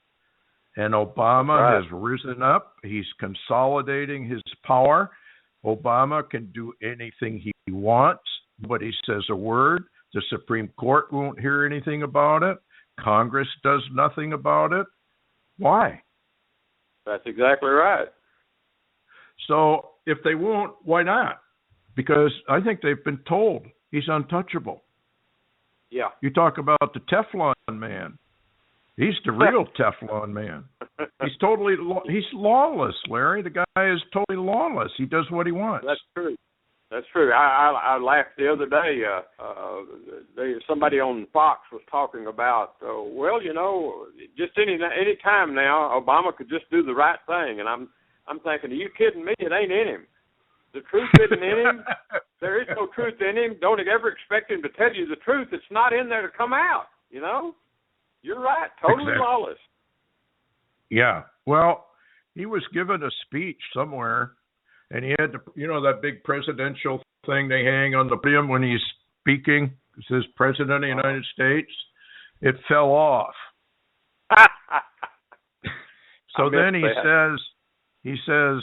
And Obama has risen up. He's consolidating his power. Obama can do anything he wants. Nobody says a word. The Supreme Court won't hear anything about it. Congress does nothing about it. Why?
That's exactly right.
So if they won't, why not? Because I think they've been told he's untouchable.
Yeah.
You talk about the Teflon man. He's the real Teflon man. He's lawless, Larry. The guy is totally lawless. He does what he wants.
That's true. That's true. I laughed the other day. Somebody on Fox was talking about, well, you know, just any time now, Obama could just do the right thing. And I'm thinking, are you kidding me? It ain't in him. The truth isn't in him. There is no truth in him. Don't ever expect him to tell you the truth. It's not in there to come out, you know? You're right. Totally lawless. Yeah.
Well, he was given a speech somewhere, and he had to, you know, that big presidential thing they hang on the podium when he's speaking. It says President of the United States. It fell off. So then he says,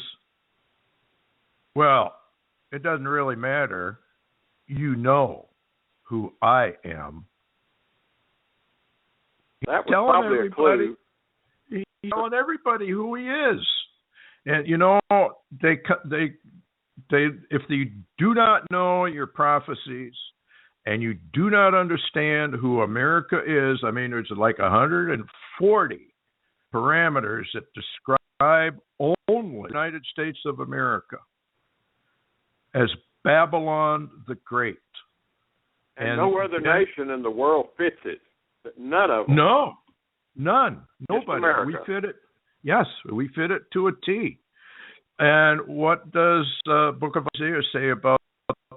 well, it doesn't really matter. You know who I am.
That was probably a clue.
He's telling everybody who he is. And, you know, they if you do not know your prophecies and you do not understand who America is, I mean, there's like 140 parameters that describe only the United States of America as Babylon the Great.
And no other nation in the world fits it. None of them.
No, none. Nobody.
America.
We fit it. Yes, we fit it to a T. And what does the book of Isaiah say about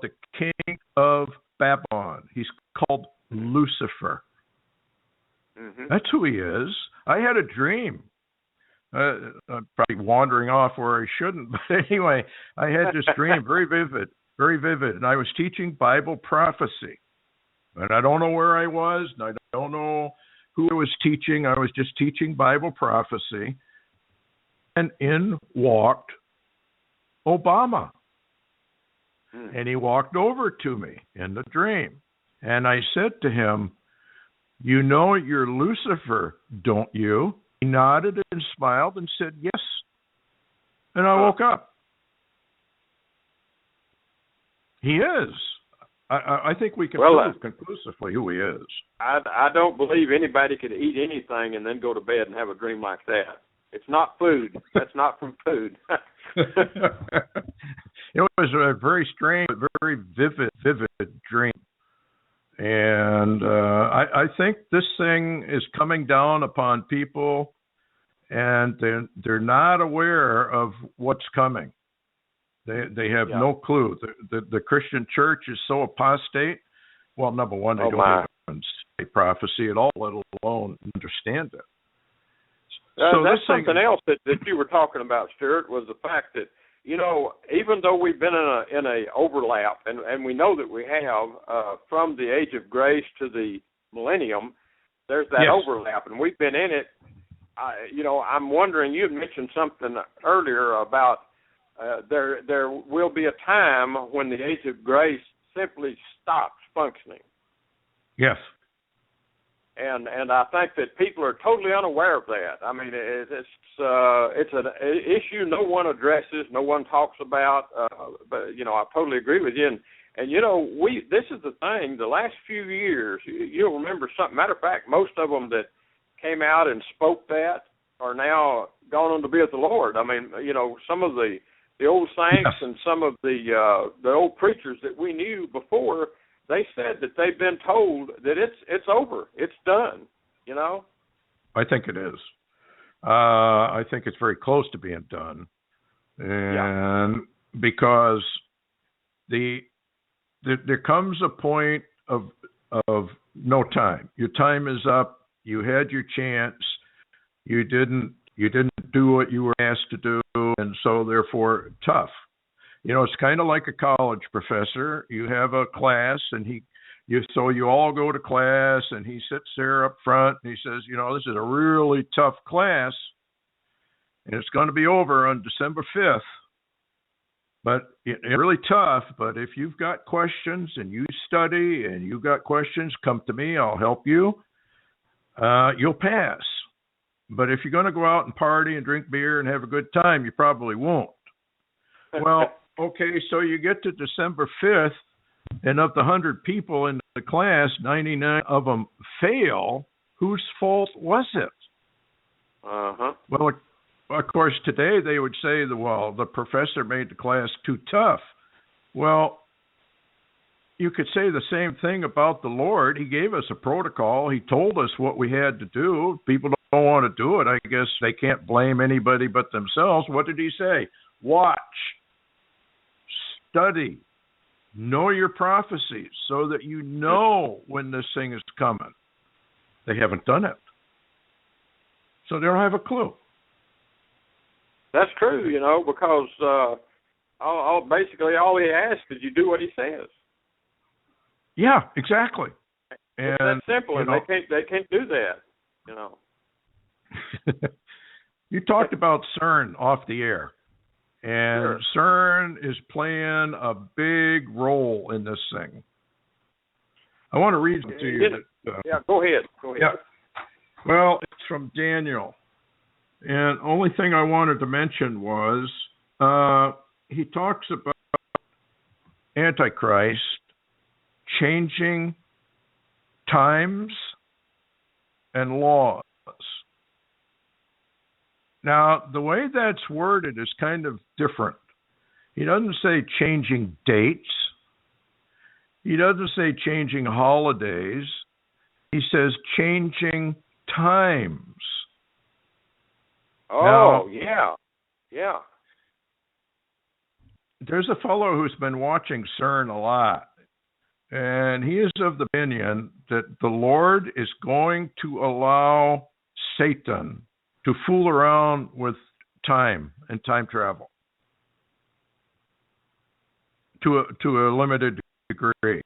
the king of Babylon? He's called Lucifer. Mm-hmm. That's who he is. I had a dream. I'm probably wandering off where I shouldn't, but anyway, I had this dream, very vivid, and I was teaching Bible prophecy. And I don't know where I was, and I don't know who I was teaching. I was just teaching Bible prophecy. And in walked Obama. And he walked over to me in the dream. And I said to him, "You know you're Lucifer, don't you?" He nodded and smiled and said, "Yes." And I woke up. He is. I think we can prove conclusively who he is.
I don't believe anybody could eat anything and then go to bed and have a dream like that. It's not food. That's not from food.
It was a very strange, very vivid dream. And I think this thing is coming down upon people, and they're not aware of what's coming. They have no clue. The Christian church is so apostate. Well, number one, they don't even say prophecy at all, let alone understand it. So
that's something else that you were talking about, Stuart, was the fact that, you know, even though we've been in a overlap, and we know that we have from the age of grace to the millennium, there's that overlap, and we've been in it. I'm wondering, you had mentioned something earlier about there will be a time when the age of grace simply stops functioning.
Yes.
And I think that people are totally unaware of that. I mean, it's an issue no one addresses, no one talks about. But I totally agree with you. And this is the thing. The last few years, you'll remember something. Matter of fact, most of them that came out and spoke that are now gone on to be with the Lord. I mean, some of the old saints and some of the old preachers that we knew before. They said that they've been told that it's over, it's done.
I think it is. I think it's very close to being done, and because there comes a point of no time. Your time is up. You had your chance. You didn't do what you were asked to do, and so therefore tough. It's kind of like a college professor. You have a class, and so you all go to class, and he sits there up front, and he says, this is a really tough class, and it's going to be over on December 5th. But it's really tough, but if you've got questions, and you study, and you've got questions, come to me, I'll help you. You'll pass. But if you're going to go out and party and drink beer and have a good time, you probably won't. Well, okay, so you get to December 5th, and of the 100 people in the class, 99 of them fail. Whose fault was it?
Uh-huh.
Well, of course, today they would say, the professor made the class too tough. Well, you could say the same thing about the Lord. He gave us a protocol. He told us what we had to do. People don't want to do it. I guess they can't blame anybody but themselves. What did he say? Watch. Study, know your prophecies so that you know when this thing is coming. They haven't done it. So they don't have a clue.
That's true, because basically all he asks is you do what he says.
Yeah, exactly.
It's that simple, and they can't do that,
You talked about CERN off the air. And CERN is playing a big role in this thing. I want to read it to you.
Go ahead.
Yeah. Well, it's from Daniel. And only thing I wanted to mention was he talks about Antichrist changing times and laws. Now, the way that's worded is kind of different. He doesn't say changing dates. He doesn't say changing holidays. He says changing times.
Oh,
now,
yeah.
There's a fellow who's been watching CERN a lot, and he is of the opinion that the Lord is going to allow Satan to fool around with time and time travel to a limited degree.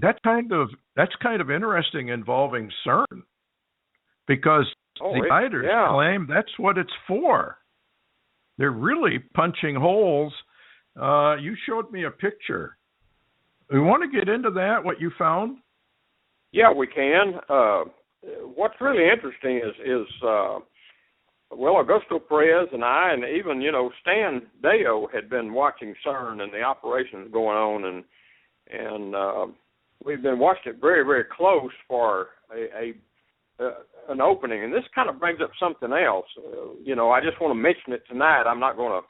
that's kind of interesting involving CERN, because the writers claim that's what it's for. They're really punching holes. You showed me a picture. We want to get into that, what you found?
Yeah, we can. What's really interesting is Augusto Perez and I, and even, Stan Deo had been watching CERN and the operations going on, and we've been watching it very, very close for an opening. And this kind of brings up something else. I just want to mention it tonight. I'm not going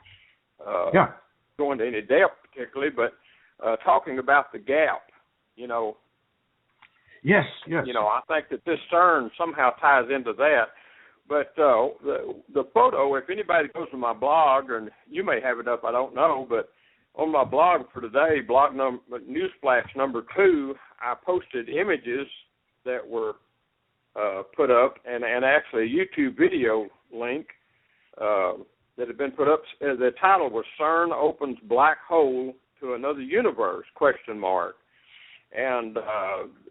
to go into any depth particularly, but talking about the gap,
Yes.
I think that this CERN somehow ties into that. But the photo, if anybody goes to my blog, and you may have it up, I don't know, but on my blog for today, Newsflash number 2, I posted images that were put up, and actually a YouTube video link that had been put up. The title was "CERN Opens Black Hole to Another Universe?" ? And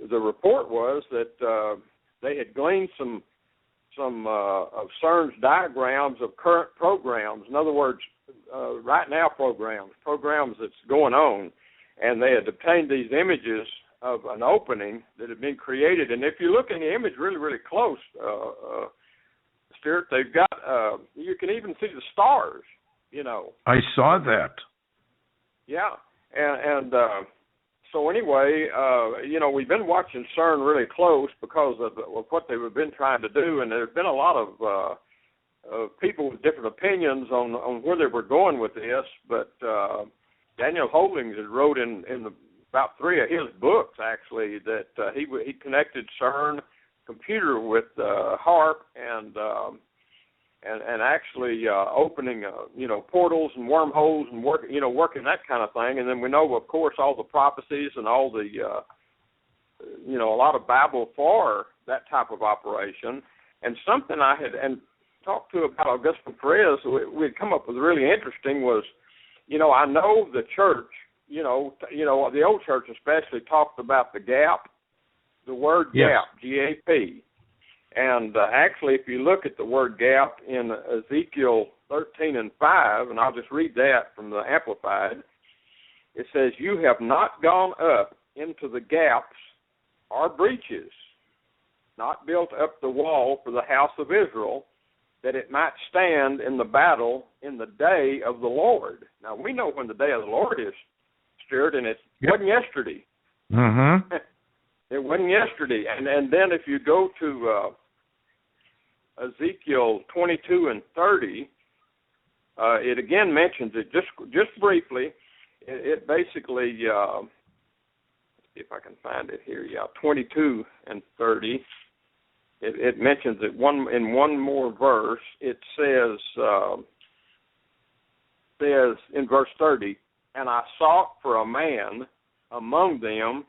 the report was that they had gleaned some of CERN's diagrams of current programs. In other words, right now programs that's going on, and they had obtained these images of an opening that had been created. And if you look in the image really, really close, Stuart, they've got, you can even see the stars,
I saw that.
Yeah, and so anyway, we've been watching CERN really close because of what they've been trying to do, and there's been a lot of people with different opinions on where they were going with this. But Daniel Holdings has wrote in about 3 of his books, actually, that he connected CERN computer with HARP and actually opening portals and wormholes and working that kind of thing. And then we know, of course, all the prophecies and all the a lot of babble for that type of operation. And something I had talked to about Augusto Perez, we'd come up with really interesting was, I know the church, the old church especially talked about the gap, the word gap, G-A-P. And actually, if you look at the word gap in Ezekiel 13:5, and I'll just read that from the Amplified, it says, "You have not gone up into the gaps or breaches, not built up the wall for the house of Israel, that it might stand in the battle in the day of the Lord." Now, we know when the day of the Lord is, Stuart, and it wasn't yesterday.
Mm-hmm.
It wasn't yesterday. And then if you go to Ezekiel 22:30, it again mentions it just briefly. It basically, if I can find it here, 22:30. It mentions it in one more verse. It says in verse 30, "And I sought for a man among them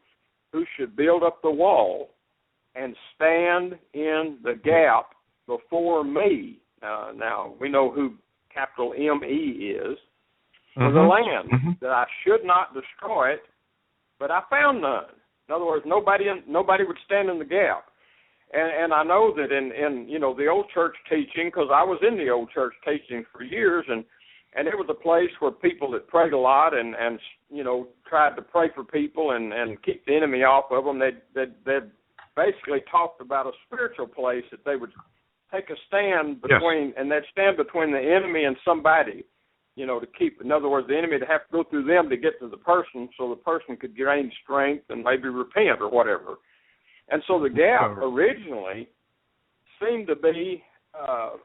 who should build up the wall and stand in the gap before me." Now, we know who capital M-E is, for the land, that I should not destroy it, but I found none. In other words, nobody would stand in the gap. And I know that in the old church teaching, because I was in the old church teaching for years, and it was a place where people that prayed a lot and tried to pray for people and keep the enemy off of them. They basically talked about a spiritual place that they would take a stand between, and they'd stand between the enemy and somebody, to keep. In other words, the enemy would have to go through them to get to the person, so the person could gain strength and maybe repent or whatever. And so the gap originally seemed to be a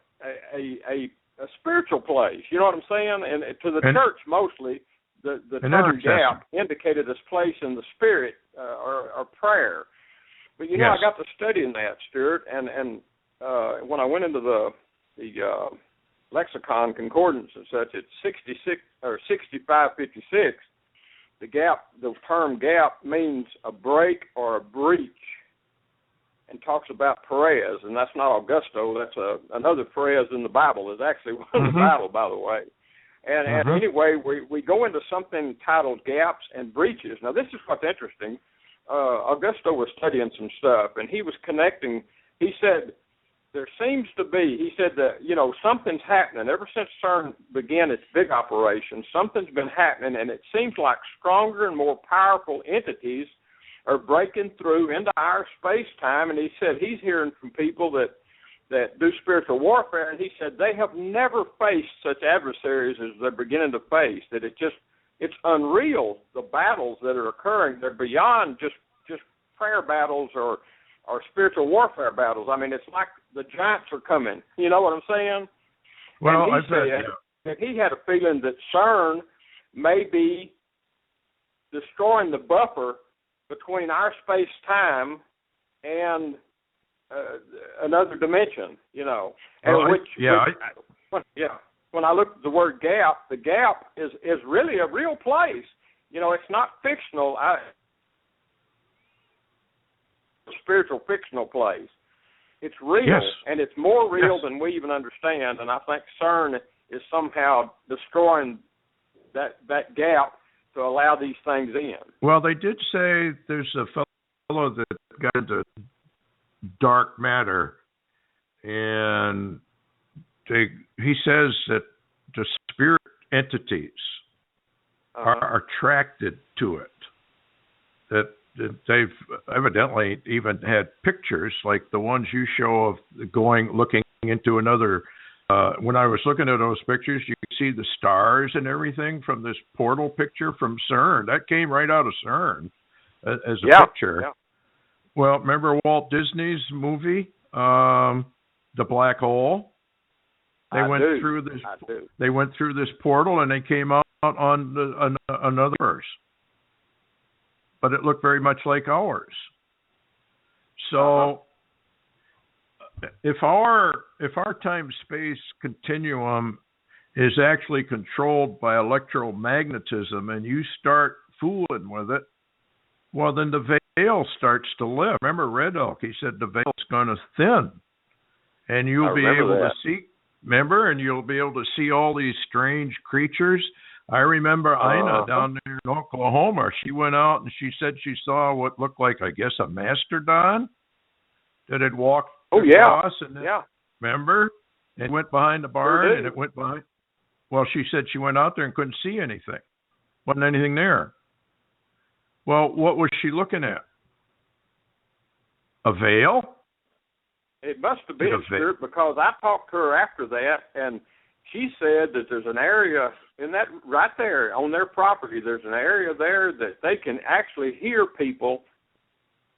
spiritual place. You know what I'm saying? And to the church mostly, the term gap indicated this place in the spirit or prayer. But I got to studying that, Stuart, and when I went into the lexicon concordance and such, it's 6556. The term gap means a break or a breach, and talks about Perez, and that's not Augusto. That's another Perez in the Bible. There's actually one in the Bible, by the way. And anyway, we go into something titled gaps and breaches. Now, this is what's interesting. Augusto was studying some stuff, and he was connecting. He said there seems to be, he said that, something's happening. Ever since CERN began its big operation, something's been happening, and it seems like stronger and more powerful entities are breaking through into our space-time. And he said he's hearing from people that do spiritual warfare, and he said they have never faced such adversaries as they're beginning to face, that it's unreal, the battles that are occurring. They're beyond just prayer battles or spiritual warfare battles. I mean, it's like the giants are coming. You know what I'm saying?
Well,
and he said that he had a feeling that CERN may be destroying the buffer between our space-time and another dimension, And when I look at the word gap, the gap is really a real place. It's not fictional. Spiritual fictional place. It's real,
yes.
And it's more real
yes.
than we even understand. And I think CERN is somehow destroying that gap to allow these things in.
Well, they did say there's a fellow that got into dark matter, and he says that the spirit entities are attracted to it. That they've evidently even had pictures like the ones you show of looking into another. When I was looking at those pictures, you could see the stars and everything from this portal picture from CERN. That came right out of CERN as a picture.
Yeah.
Well, remember Walt Disney's movie, The Black Hole? They went through this portal, and they came out on another verse. But it looked very much like ours. So if our time-space continuum is actually controlled by electromagnetism, and you start fooling with it, well, then the veil starts to lift. Remember Red Elk? He said the veil's going to thin, and you'll be able to see. Remember, and you'll be able to see all these strange creatures. I remember Ina down there in Oklahoma. She went out and she said she saw what looked like, I guess, a mastodon that had walked across. And then, remember? And went behind the barn, and it went behind. Well, she said she went out there and couldn't see anything. Wasn't anything there. Well, what was she looking at? A veil?
It must have been, Stuart, because I talked to her after that, and she said that there's an area in that right there on their property. There's an area there that they can actually hear people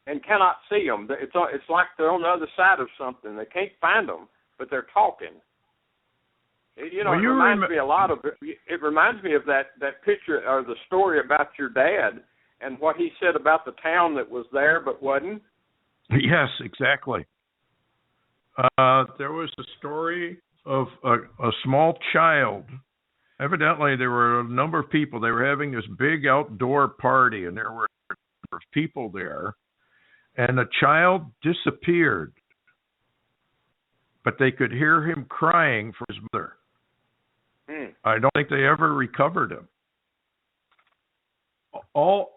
and cannot see them. It's like they're on the other side of something. They can't find them, but they're talking. It reminds me a lot of. It reminds me of that picture or the story about your dad and what he said about the town that was there but wasn't.
Yes, exactly. There was a story of a small child. Evidently, there were a number of people. They were having this big outdoor party, and there were people there. And the child disappeared, but they could hear him crying for his mother. I don't think they ever recovered him.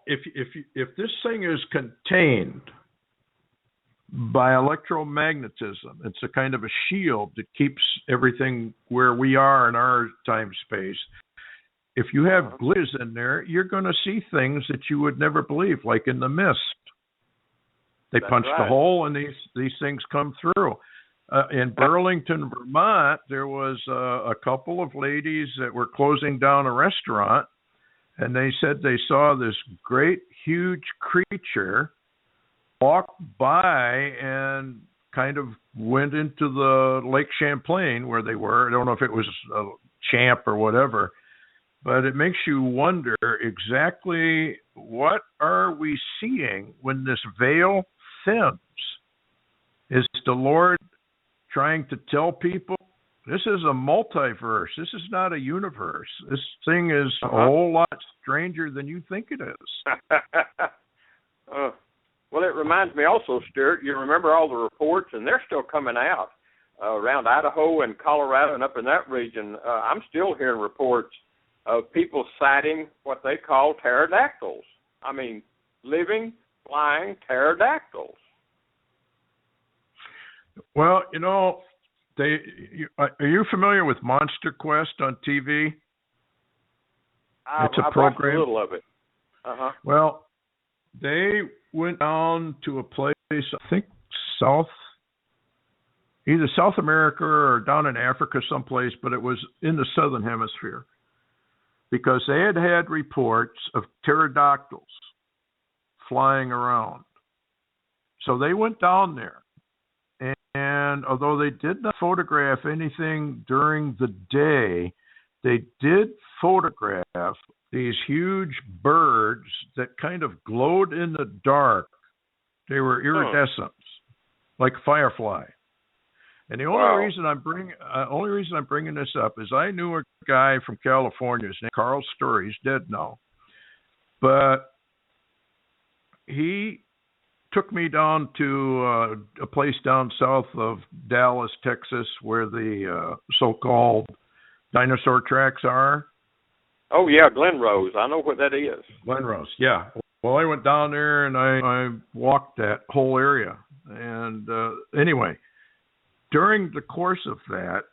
If this thing is contained by electromagnetism, it's a kind of a shield that keeps everything where we are in our time space. If you have glitches in there, you're going to see things that you would never believe, like in the mist. They punched a hole, and these things come through. In Burlington, Vermont, there was a couple of ladies that were closing down a restaurant, and they said they saw this great, huge creature walk by and kind of went into the Lake Champlain where they were. I don't know if it was a Champ or whatever, but it makes you wonder exactly what are we seeing when this veil thins? Is the Lord trying to tell people this is a multiverse? This is not a universe. This thing is a whole lot stranger than you think it is.
Well, it reminds me also, Stuart, you remember all the reports, and they're still coming out around Idaho and Colorado and up in that region. I'm still hearing reports of people sighting what they call pterodactyls. I mean, living flying pterodactyls.
Well, are you familiar with Monster Quest on TV? It's a program.
Watched a little of it.
Well, they went down to a place, I think either South America or down in Africa someplace, but it was in the southern hemisphere, because they had reports of pterodactyls flying around. So they went down there, and although they did not photograph anything during the day, they did photograph these huge birds that kind of glowed in the dark. They were iridescent, like firefly. And the only reason I'm bringing this up is I knew a guy from California. His name Carl Story. He's dead now, but he took me down to a place down south of Dallas, Texas, where the so-called dinosaur tracks are.
Oh yeah, Glen Rose. I know what that is.
Glen Rose, yeah. Well, I went down there and I walked that whole area. And anyway, during the course of that,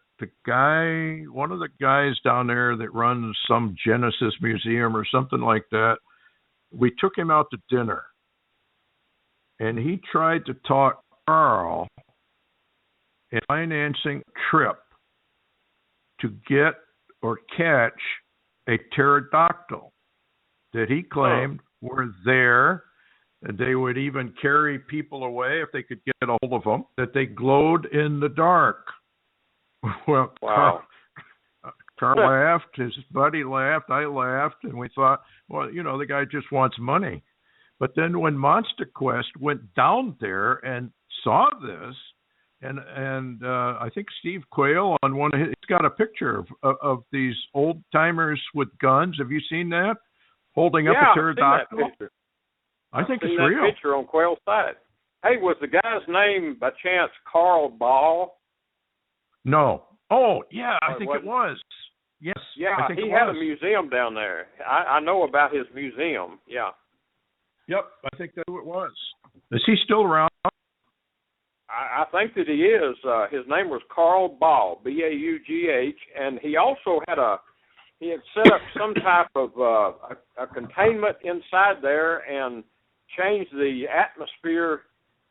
one of the guys down there that runs some Genesis museum or something like that, we took him out to dinner. And he tried to talk Carl into financing a trip to get or catch a pterodactyl that he claimed were there, and they would even carry people away if they could get a hold of them, that they glowed in the dark. Well,
wow.
Carl laughed, his buddy laughed, I laughed, and we thought, well, the guy just wants money. But then when Monster Quest went down there and saw this, and I think Steve Quayle on one of his, he's got a picture of these old timers with guns. Have you seen that? Holding up a pterodactyl. I think it's real.
That picture on Quayle's site. Hey, was the guy's name by chance Carl Ball?
No. Oh, yeah, I think it was. Yes.
Yeah,
I think
he had a museum down there. I know about his museum. Yeah.
Yep, I think that's who it was. Is he still around?
I think that he is. His name was Carl Ball, B-A-U-G-H, and he also had set up some type of a containment inside there and changed the atmosphere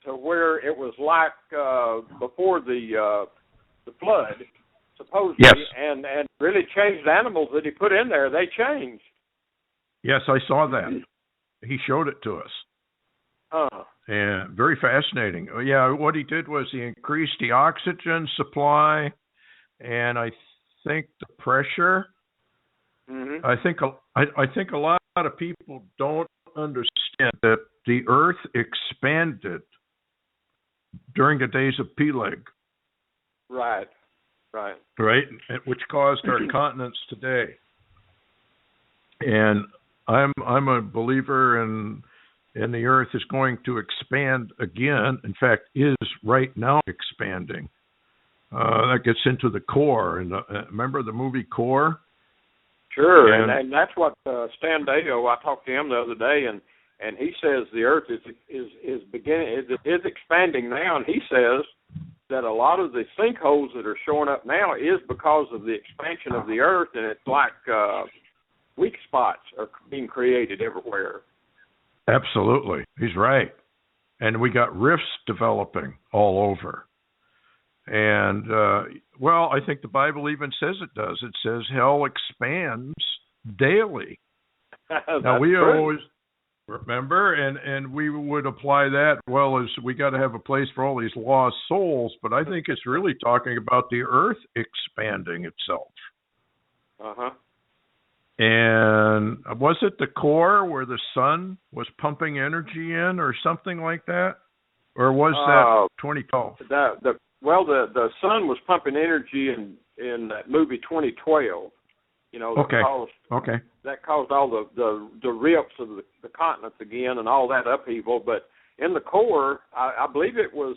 to where it was like before the flood, supposedly,
yes.
and really changed the animals that he put in there. They changed.
Yes, I saw that. He showed it to us. And very fascinating. Yeah, what he did was he increased the oxygen supply, and I think the pressure. Mm-hmm. I think a lot of people don't understand that the Earth expanded during the days of Peleg.
Right.
Which caused our continents today. And I'm a believer in the Earth is going to expand again. In fact, is right now expanding. That gets into the core. And remember the movie Core?
Sure, and that's what Stan Deyo. I talked to him the other day, and he says the Earth is expanding now, and he says that a lot of the sinkholes that are showing up now is because of the expansion of the Earth, and it's like weak spots are being created everywhere.
Absolutely. He's right. And we got rifts developing all over. And, I think the Bible even says it does. It says hell expands daily. Now, we always remember, and we would apply that, as we got to have a place for all these lost souls, but I think it's really talking about the Earth expanding itself.
Uh-huh.
And was it the core where the sun was pumping energy in or something like that? Or was that 2012?
The sun was pumping energy in that movie 2012. That caused all the rifts of the continents again and all that upheaval. But in the core, I believe it was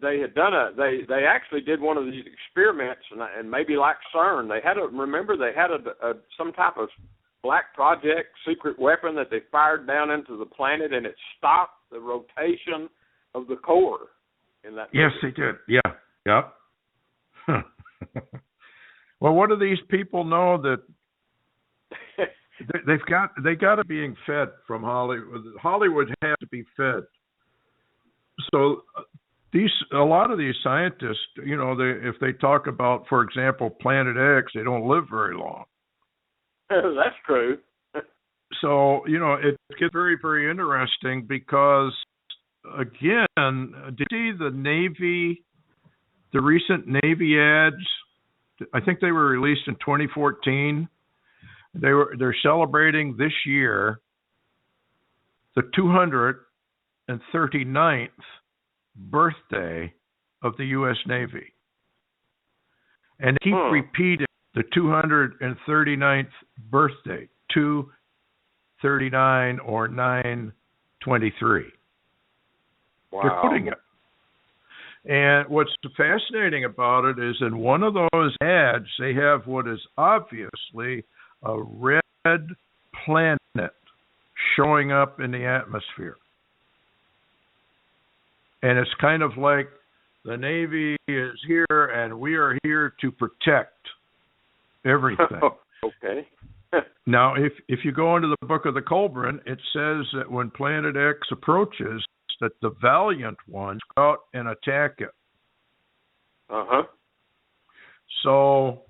they had done they actually did one of these experiments, and maybe like CERN, they had some type of black project secret weapon that they fired down into the planet, and it stopped the rotation of the core in that.
Yes, they did. Yeah. Yep. Well, what do these people know that they got to being fed from Hollywood? Hollywood has to be fed. So a lot of these scientists, if they talk about, for example, Planet X, they don't live very long.
That's true.
So, it gets very, very interesting because, again, did you see the Navy, the recent Navy ads? I think they were released in 2014. They're celebrating this year the 239th birthday of the U.S. Navy. And they keep repeating the 239th birthday, 239 or 923.
Wow.
They're putting it. And what's fascinating about it is in one of those ads, they have what is obviously a red planet showing up in the atmosphere. And it's kind of like the Navy is here and we are here to protect everything.
Okay.
Now, if you go into the Book of the Colburn, it says that when Planet X approaches, that the valiant ones go out and attack it.
Uh-huh.
So,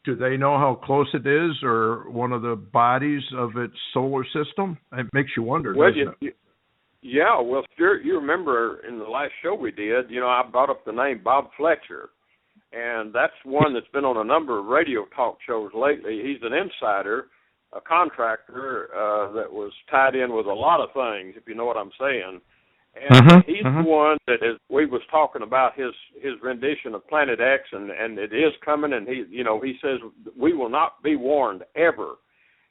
do they know how close it is, or one of the bodies of its solar system? It makes you wonder, doesn't it?
Yeah, well, you remember in the last show we did, I brought up the name Bob Fletcher, and that's one that's been on a number of radio talk shows lately. He's an insider, a contractor that was tied in with a lot of things, if you know what I'm saying. And he's the one that we was talking about his rendition of Planet X, and it is coming, and he says we will not be warned ever.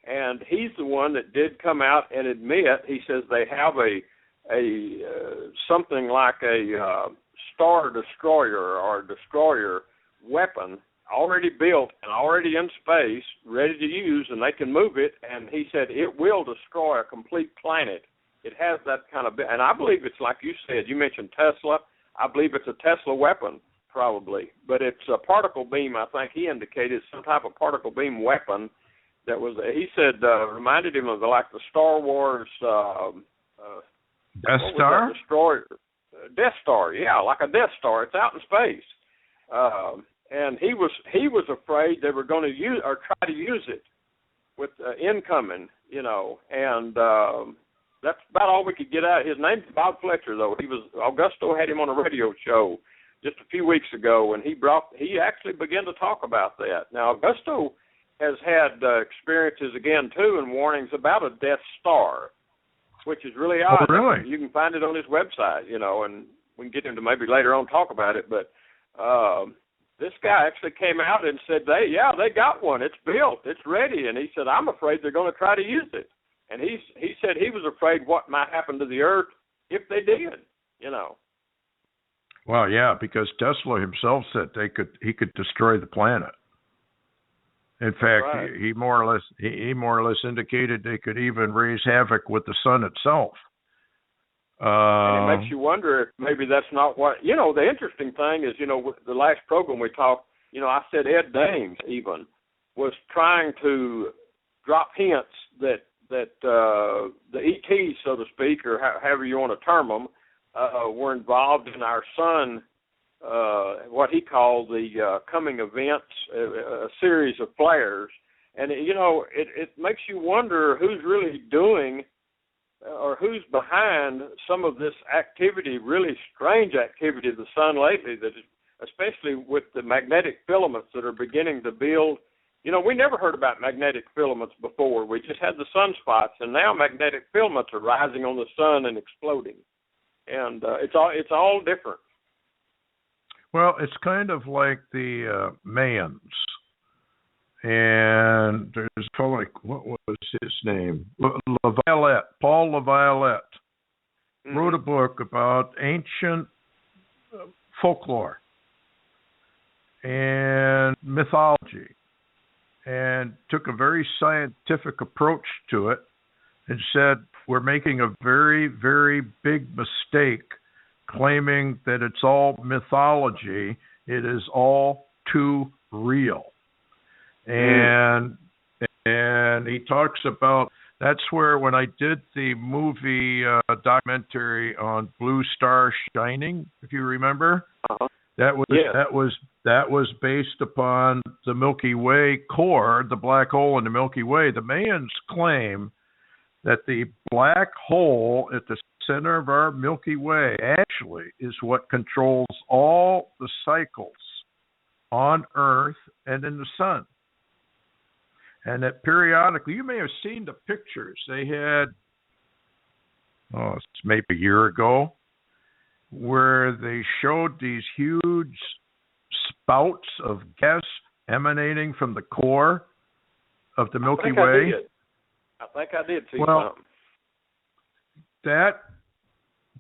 And he's the one that did come out and admit, he says they have a something like a star destroyer or destroyer weapon already built and already in space, ready to use, and they can move it. And he said it will destroy a complete planet. It has that kind of, and I believe it's like you said. You mentioned Tesla. I believe it's a Tesla weapon, probably, but it's a particle beam. I think he indicated some type of particle beam weapon that was. He said reminded him of the Star Wars.
Death Star?
Destroyer. Death Star, yeah, like a Death Star. It's out in space. And he was afraid they were going to use or try to use it with incoming, and that's about all we could get out. His name's Bob Fletcher, though. Augusto had him on a radio show just a few weeks ago, and he actually began to talk about that. Now, Augusto has had experiences again, too, and warnings about a Death Star, which is really odd.
Oh, really?
You can find it on his website, and we can get him to maybe later on talk about it, but this guy actually came out and said, they got one. It's built. It's ready. And he said, I'm afraid they're going to try to use it. And he said he was afraid what might happen to the Earth if they did,
Well, yeah, because Tesla himself said he could destroy the planet. In fact,
right.
he more or less indicated they could even raise havoc with the sun itself.
And it makes you wonder if maybe that's not what, the interesting thing is, with the last program we talked, I said Ed Dames even was trying to drop hints that the ETs, so to speak, or however you want to term them, were involved in our sun, what he called the coming events, a series of flares. And, it makes you wonder who's really doing or who's behind some of this activity, really strange activity of the sun lately, that is, especially with the magnetic filaments that are beginning to build. We never heard about magnetic filaments before. We just had the sunspots, and now magnetic filaments are rising on the sun and exploding. And it's all different.
Well, it's kind of like the Mayans. And there's a fellow, what was his name? Paul LaViolette, wrote a book about ancient folklore and mythology. and took a very scientific approach to it and said, we're making a very, very big mistake claiming that it's all mythology. It is all too real. And he talks about, that's where when I did the movie documentary on Blue Star Shining, if you remember, that was based upon the Milky Way core, the black hole in the Milky Way. The Mayans claim that the black hole at the center of our Milky Way actually is what controls all the cycles on Earth and in the sun. And that periodically, you may have seen the pictures they had, it's maybe a year ago, where they showed these huge spouts of gas emanating from the core of the Milky Way.
I think I did see something.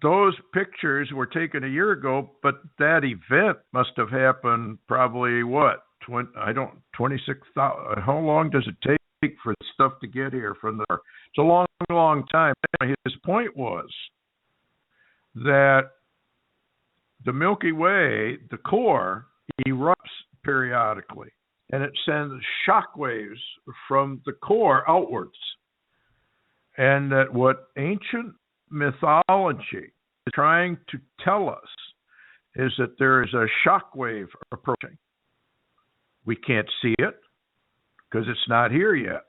Those pictures were taken a year ago, but that event must have happened probably 26,000. How long does it take for stuff to get here from the? It's a long, long time. His point was that the Milky Way, the core, erupts periodically, and it sends shock waves from the core outwards. And that what ancient mythology is trying to tell us is that there is a shock wave approaching. We can't see it because it's not here yet.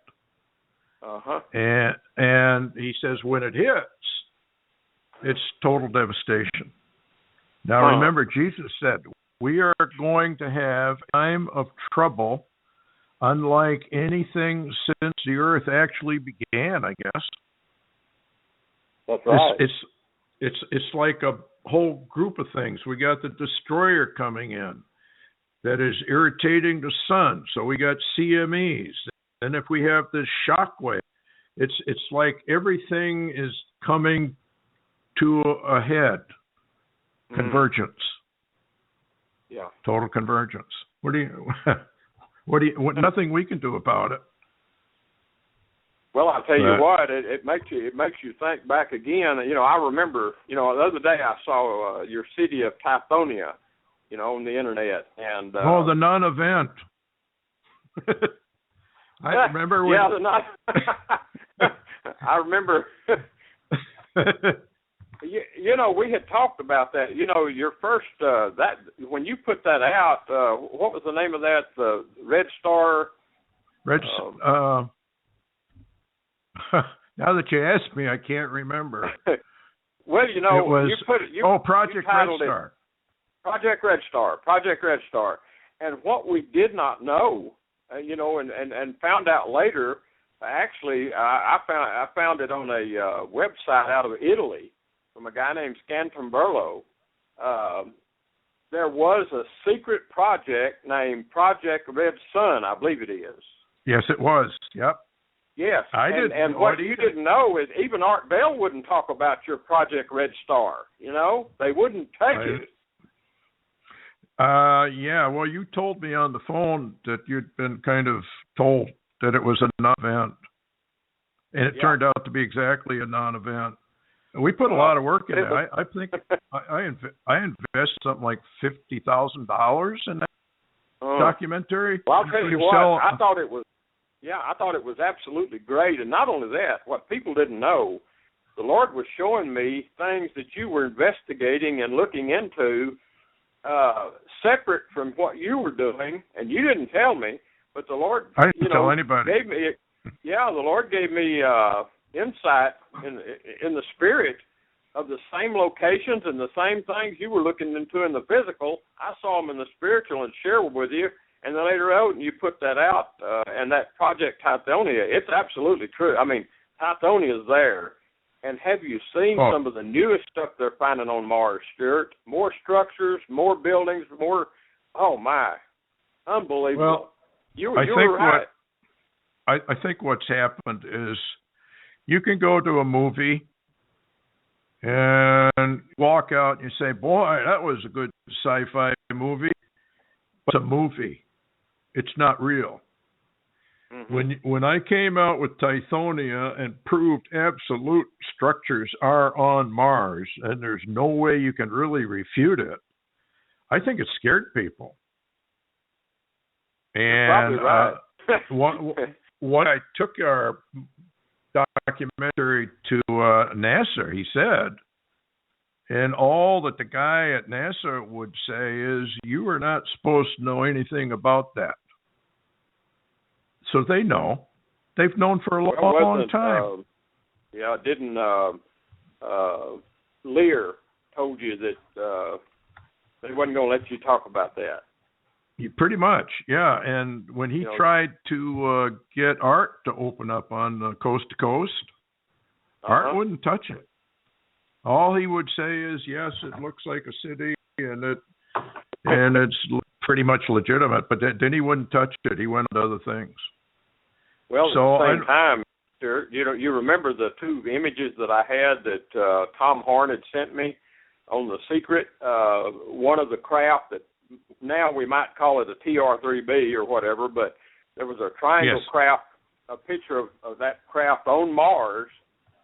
And he says when it hits, it's total devastation. Now remember, Jesus said, we are going to have a time of trouble unlike anything since the earth actually began, I guess.
That's right.
It's like a whole group of things. We got the destroyer coming in that is irritating the sun. So we got CMEs. And if we have this shock wave, it's like everything is coming to a head. Convergence.
Yeah.
Total convergence. Nothing we can do about it.
Well, I'll tell you what, it makes you think back again. You know, I remember, the other day I saw your city of Tithonia, on the internet, and
the non-event. I remember when.
Yeah, the non. I remember. We had talked about that. Your first that when you put that out, what was the name of that? The Red Star.
Now that you ask me, I can't remember.
Well,
it was,
you put it.
Project Red Star.
Project Red Star. And what we did not know, and found out later, actually, I found it on a website out of Italy from a guy named Scantamburlo. There was a secret project named Project Red Sun, I believe it is.
Yes, it was. Yep.
Yes. And what you didn't know is even Art Bell wouldn't talk about your Project Red Star. They wouldn't take it.
Yeah, well, you told me on the phone that you'd been kind of told that it was a non-event. And it turned out to be exactly a non-event. We put a lot of work in it. I think I invested something like $50,000 in that documentary.
Well, I'll tell you what, I thought it was absolutely great. And not only that, what people didn't know, the Lord was showing me things that you were investigating and looking into separate from what you were doing, and you didn't tell me, but the Lord,
I didn't tell anybody.
The Lord gave me insight in the spirit of the same locations and the same things you were looking into in the physical. I saw them in the spiritual and shared with you, and then later on you put that out, and that Project Tithonia, it's absolutely true. I mean, Tithonia is there. And have you seen some of the newest stuff they're finding on Mars, Stuart? More structures, more buildings, more. Oh my, unbelievable!
Well,
you were right.
I think what's happened is you can go to a movie and walk out and you say, "Boy, that was a good sci-fi movie." But it's a movie; it's not real. When I came out with Tithonia and proved absolute structures are on Mars, and there's no way you can really refute it, I think it scared people. And
you're probably right.
When I took our documentary to NASA, he said, and all that the guy at NASA would say is, you are not supposed to know anything about that. So they know. They've known for a long time.
Didn't Lear told you that they wasn't going to let you talk about that?
Pretty much, yeah. And when he tried to get Art to open up on Coast to Coast, Art wouldn't touch it. All he would say is, yes, it looks like a city, and it's pretty much legitimate. But then he wouldn't touch it. He went on to other things.
Well, at the same time, you remember the two images that I had that Tom Horn had sent me on the secret? One of the craft that now we might call it a TR-3B or whatever, but there was a triangle craft, a picture of that craft on Mars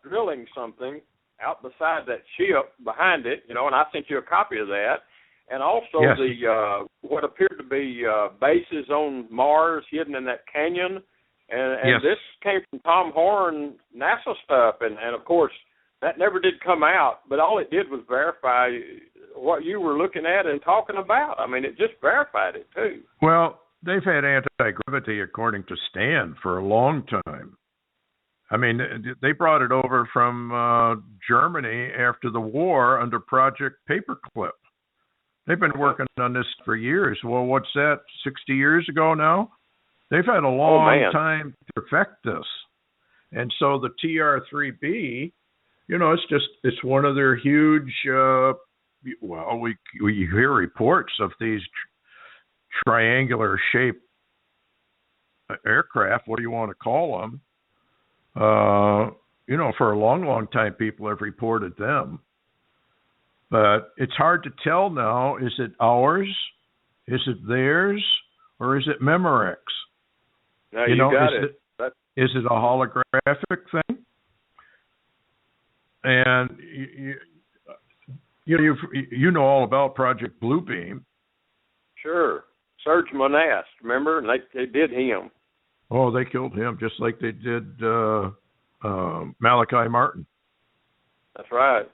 drilling something out beside that ship behind it, and I sent you a copy of that. And also the what appeared to be bases on Mars hidden in that canyon. And this came from Tom Horn, NASA stuff, and of course, that never did come out, but all it did was verify what you were looking at and talking about. I mean, it just verified it, too.
Well, they've had anti-gravity, according to Stan, for a long time. I mean, they brought it over from Germany after the war under Project Paperclip. They've been working on this for years. Well, what's that, 60 years ago now? They've had a long time to perfect this. And so the TR-3B, it's one of their huge, we hear reports of these triangular-shaped aircraft, what do you want to call them? For a long, long time, people have reported them. But it's hard to tell now, is it ours, is it theirs, or is it Memorex?
No, you got it.
Is it a holographic thing? And you know all about Project Bluebeam.
Sure. Serge Monast, remember? And they did him.
Oh, they killed him just like they did Malachi Martin.
That's right.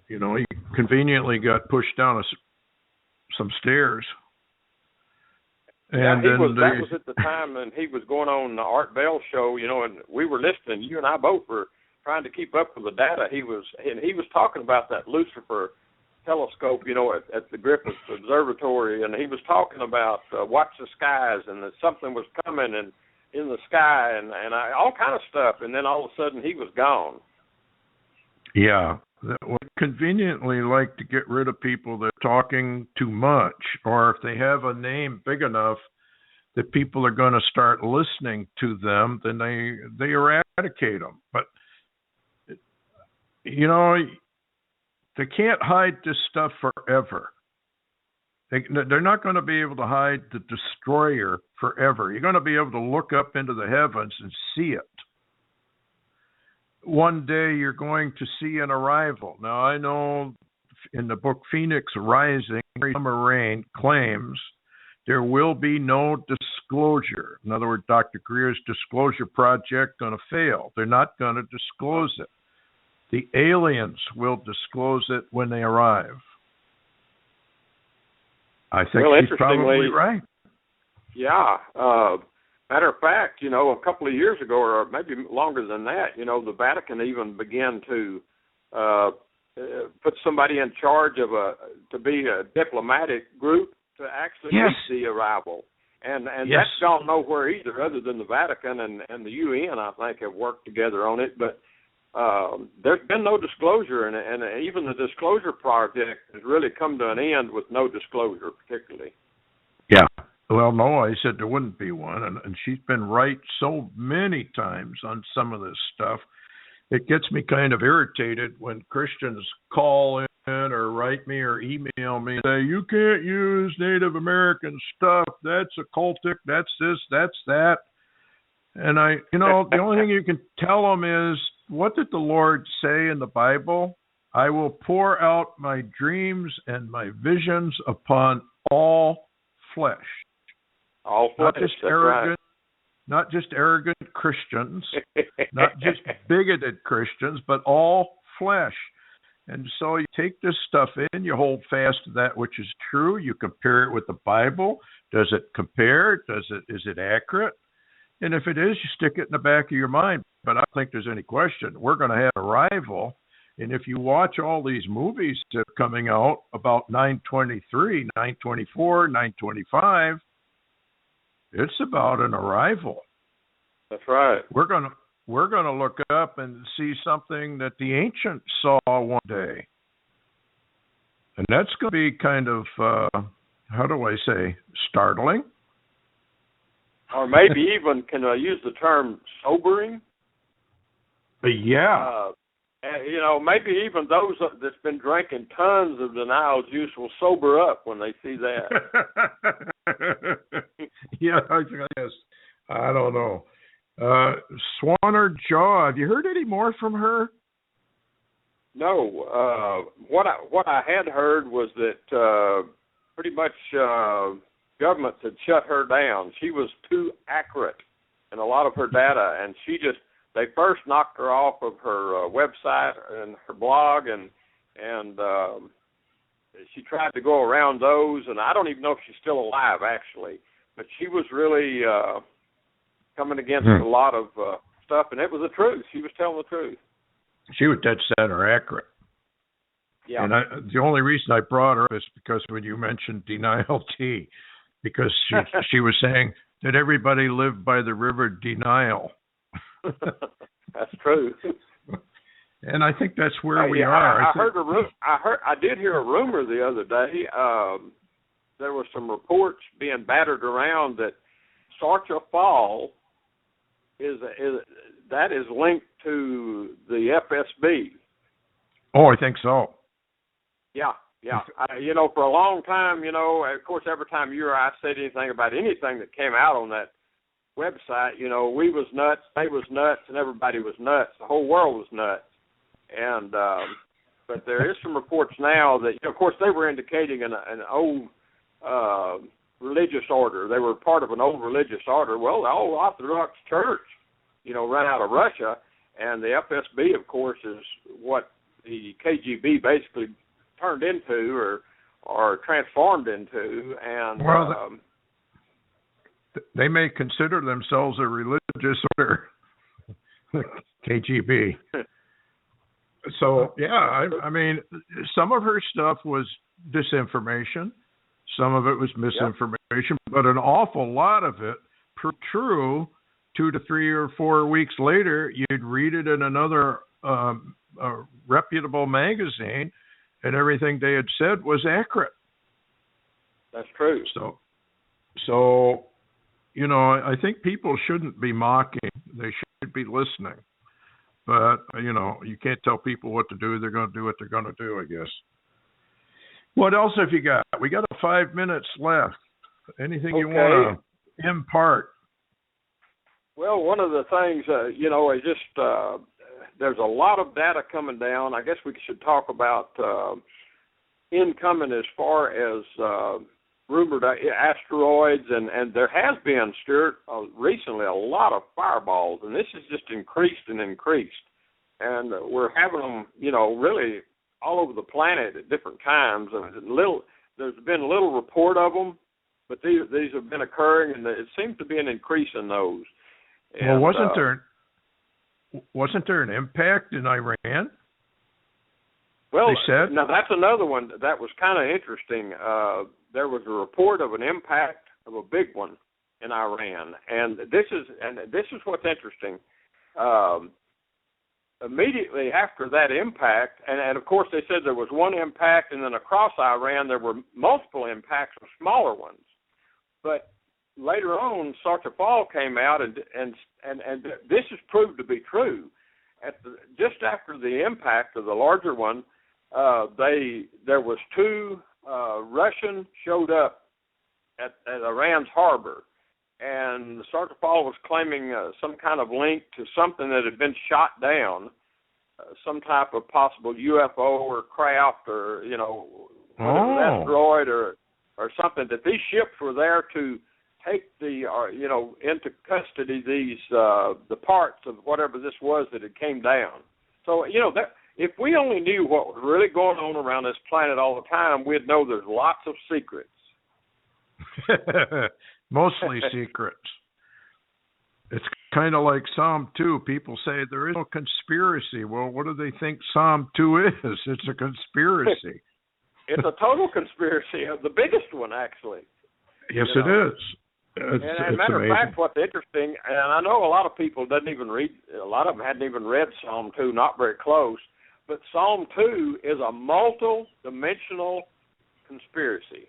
He conveniently got pushed down some stairs. And
that was at the time, and he was going on the Art Bell show, and we were listening. You and I both were trying to keep up with the data. He was talking about that Lucifer telescope, at the Griffith Observatory, and he was talking about watch the skies, and that something was coming and in the sky, and all kind of stuff. And then all of a sudden, he was gone.
Yeah. Well, conveniently like to get rid of people that are talking too much, or if they have a name big enough that people are going to start listening to them, then they eradicate them. But, they can't hide this stuff forever. They're not going to be able to hide the destroyer forever. You're going to be able to look up into the heavens and see it. One day you're going to see an arrival. Now, I know in the book Phoenix Rising, Summer Rain claims there will be no disclosure. In other words, Dr. Greer's disclosure project going to fail. They're not going to disclose it. The aliens will disclose it when they arrive. I think she's probably right.
Yeah. Matter of fact, a couple of years ago, or maybe longer than that, the Vatican even began to put somebody in charge to be a diplomatic group to actually meet the arrival. And that's gone nowhere either, other than the Vatican and the UN, I think, have worked together on it. But there's been no disclosure, and even the disclosure project has really come to an end with no disclosure, particularly.
Yeah. Well, no, I said there wouldn't be one, and she's been right so many times on some of this stuff. It gets me kind of irritated when Christians call in or write me or email me and say, you can't use Native American stuff, that's occultic, that's this, that's that. And the only thing you can tell them is, what did the Lord say in the Bible? I will pour out my dreams and my visions upon all flesh.
All flesh.
Not just arrogant Christians, not just bigoted Christians, but all flesh. And so you take this stuff in, you hold fast to that which is true, you compare it with the Bible. Does it compare? Is it accurate? And if it is, you stick it in the back of your mind. But I don't think there's any question. We're going to have a rival. And if you watch all these movies that are coming out about 923, 924, 925, it's about an arrival.
That's right.
We're going to look up and see something that the ancients saw one day. And that's going to be kind of, startling.
Or maybe even, can I use the term sobering?
Yeah.
Maybe even those that's been drinking tons of denial juice will sober up when they see that.
Yeah, I guess. I don't know. Swanner Jaw, have you heard any more from her?
No. What I had heard was that pretty much governments had shut her down. She was too accurate in a lot of her data, and they first knocked her off of her website and her blog, and she tried to go around those, and I don't even know if she's still alive, actually. But she was really coming against a lot of stuff, and it was the truth. She was telling the truth. She was
dead center accurate.
Yeah.
And the only reason I brought her up is because when you mentioned denial T, because she was saying that everybody lived by the river denial.
That's true.
And I think that's where we are.
I did hear a rumor the other day. There were some reports being battered around that Sarcha Fall is linked to the FSB.
Oh, I think so.
Yeah. For a long time, of course, every time you or I said anything about anything that came out on that website, we was nuts, they was nuts, and everybody was nuts. The whole world was nuts. And but there is some reports now that, of course, they were indicating an old religious order. They were part of an old religious order. Well, the old Orthodox Church, ran out of Russia, and the FSB, of course, is what the KGB basically turned into or transformed into. And
they may consider themselves a religious order, KGB. So, yeah, I mean, some of her stuff was disinformation. Some of it was misinformation, but an awful lot of it proved true. 2 to 3 or 4 weeks later, you'd read it in another reputable magazine, and everything they had said was accurate.
That's true.
So, I think people shouldn't be mocking. They should be listening. But, you can't tell people what to do. They're going to do what they're going to do, I guess. What else have you got? We got 5 minutes left. Anything you want to impart?
Well, one of the things, is just there's a lot of data coming down. I guess we should talk about incoming as far as rumored asteroids, and there has been, Stuart, recently a lot of fireballs, and this has just increased and increased. And we're having them, really all over the planet at different times. There's been little report of them, but these have been occurring, and it seems to be an increase in those. And,
well, wasn't there an impact in Iran?
Well,
they said?
Now that's another one that was kind of interesting. There was a report of an impact of a big one in Iran, and this is what's interesting. Immediately after that impact, and of course they said there was one impact, and then across Iran there were multiple impacts of smaller ones. But later on, Sarcha Fall came out, and this has proved to be true. Just after the impact of the larger one, there was 2 Russian showed up at Iran's harbor, and the sarcophagus was claiming some kind of link to something that had been shot down, some type of possible UFO or craft, or whether it was asteroid or something. That these ships were there to take into custody these the parts of whatever this was that had came down. So that if we only knew what was really going on around this planet all the time, we'd know there's lots of secrets.
Mostly secrets. It's kind of like Psalm 2. People say there is no conspiracy. Well, what do they think Psalm 2 is? It's a conspiracy.
It's a total conspiracy, the biggest one, actually.
Yes, it is.
And as a matter of fact, what's interesting, and I know a lot of people hadn't even read Psalm 2, not very close, but Psalm 2 is a multi-dimensional conspiracy.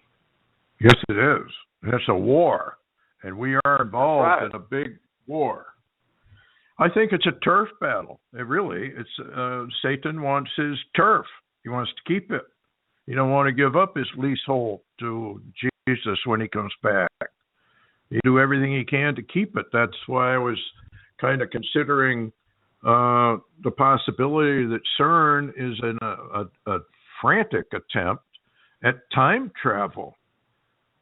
Yes, it is. It's a war, and we are involved in a big war. I think it's a turf battle. Satan wants his turf. He wants to keep it. He don't want to give up his leasehold to Jesus when he comes back. He do everything he can to keep it. That's why I was kind of considering the possibility that CERN is a frantic attempt at time travel.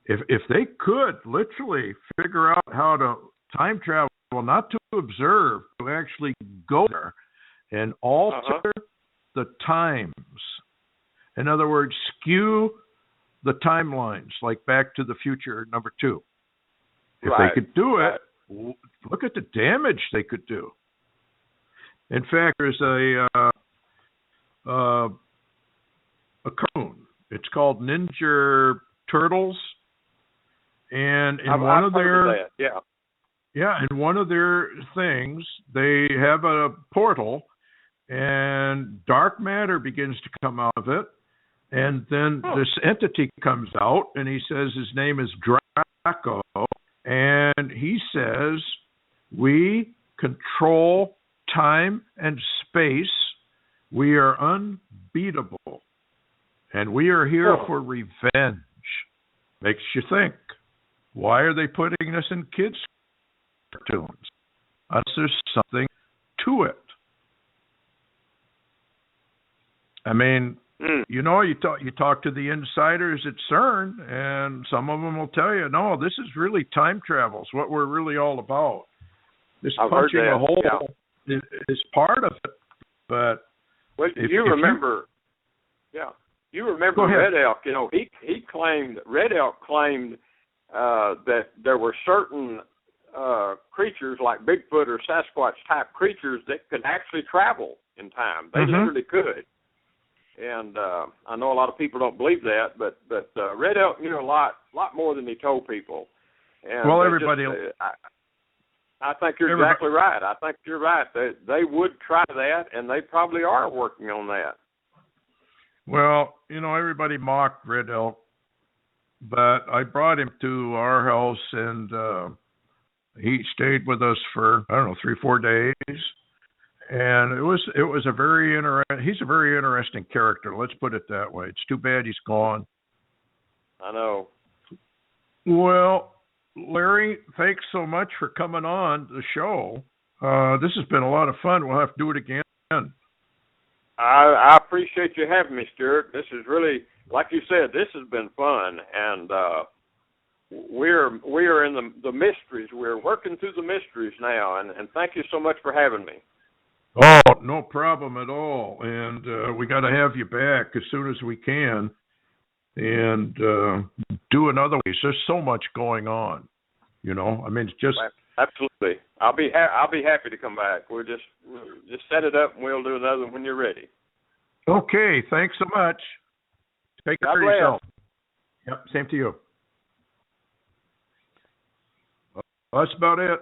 If they could literally figure out how to time travel, not to observe, to actually go there and alter the times. In other words, skew the timelines, like Back to the Future #2. If they could do it, look at the damage they could do. In fact, there's a cartoon. It's called Ninja Turtles, and in one of their things, they have a portal, and dark matter begins to come out of it, and then this entity comes out, and he says his name is Draco, and he says, we control time and space. We are unbeatable. And we are here for revenge. Makes you think. Why are they putting this in kids' cartoons? Unless there's something to it. I mean, you talk to the insiders at CERN, and some of them will tell you, no, this is really time travel. It's what we're really all about. This punching a hole is part of it. But
you remember Red Elk. Red Elk claimed that there were certain creatures like Bigfoot or Sasquatch type creatures that could actually travel in time. They literally could. And I know a lot of people don't believe that, but Red Elk knew a lot more than he told people. And
everybody.
I think you're exactly right. I think you're right. They would try that, and they probably are working on that.
Well, everybody mocked Red Elk, but I brought him to our house, and he stayed with us for 3-4 days. And it was a he's a very interesting character. Let's put it that way. It's too bad he's gone.
I know.
Well, Larry, thanks so much for coming on the show. This has been a lot of fun. We'll have to do it again.
I appreciate you having me, Stuart. This is really, like you said, this has been fun, and we are in the mysteries. We're working through the mysteries now, and thank you so much for having me.
Oh, no problem at all. And we got to have you back as soon as we can, and do another one. There's so much going on, I mean, it's just
absolutely. I'll be happy to come back. We'll just set it up, and we'll do another when you're ready.
Okay. Thanks so much. Take care of yourself. Yep. Same to you. That's about it.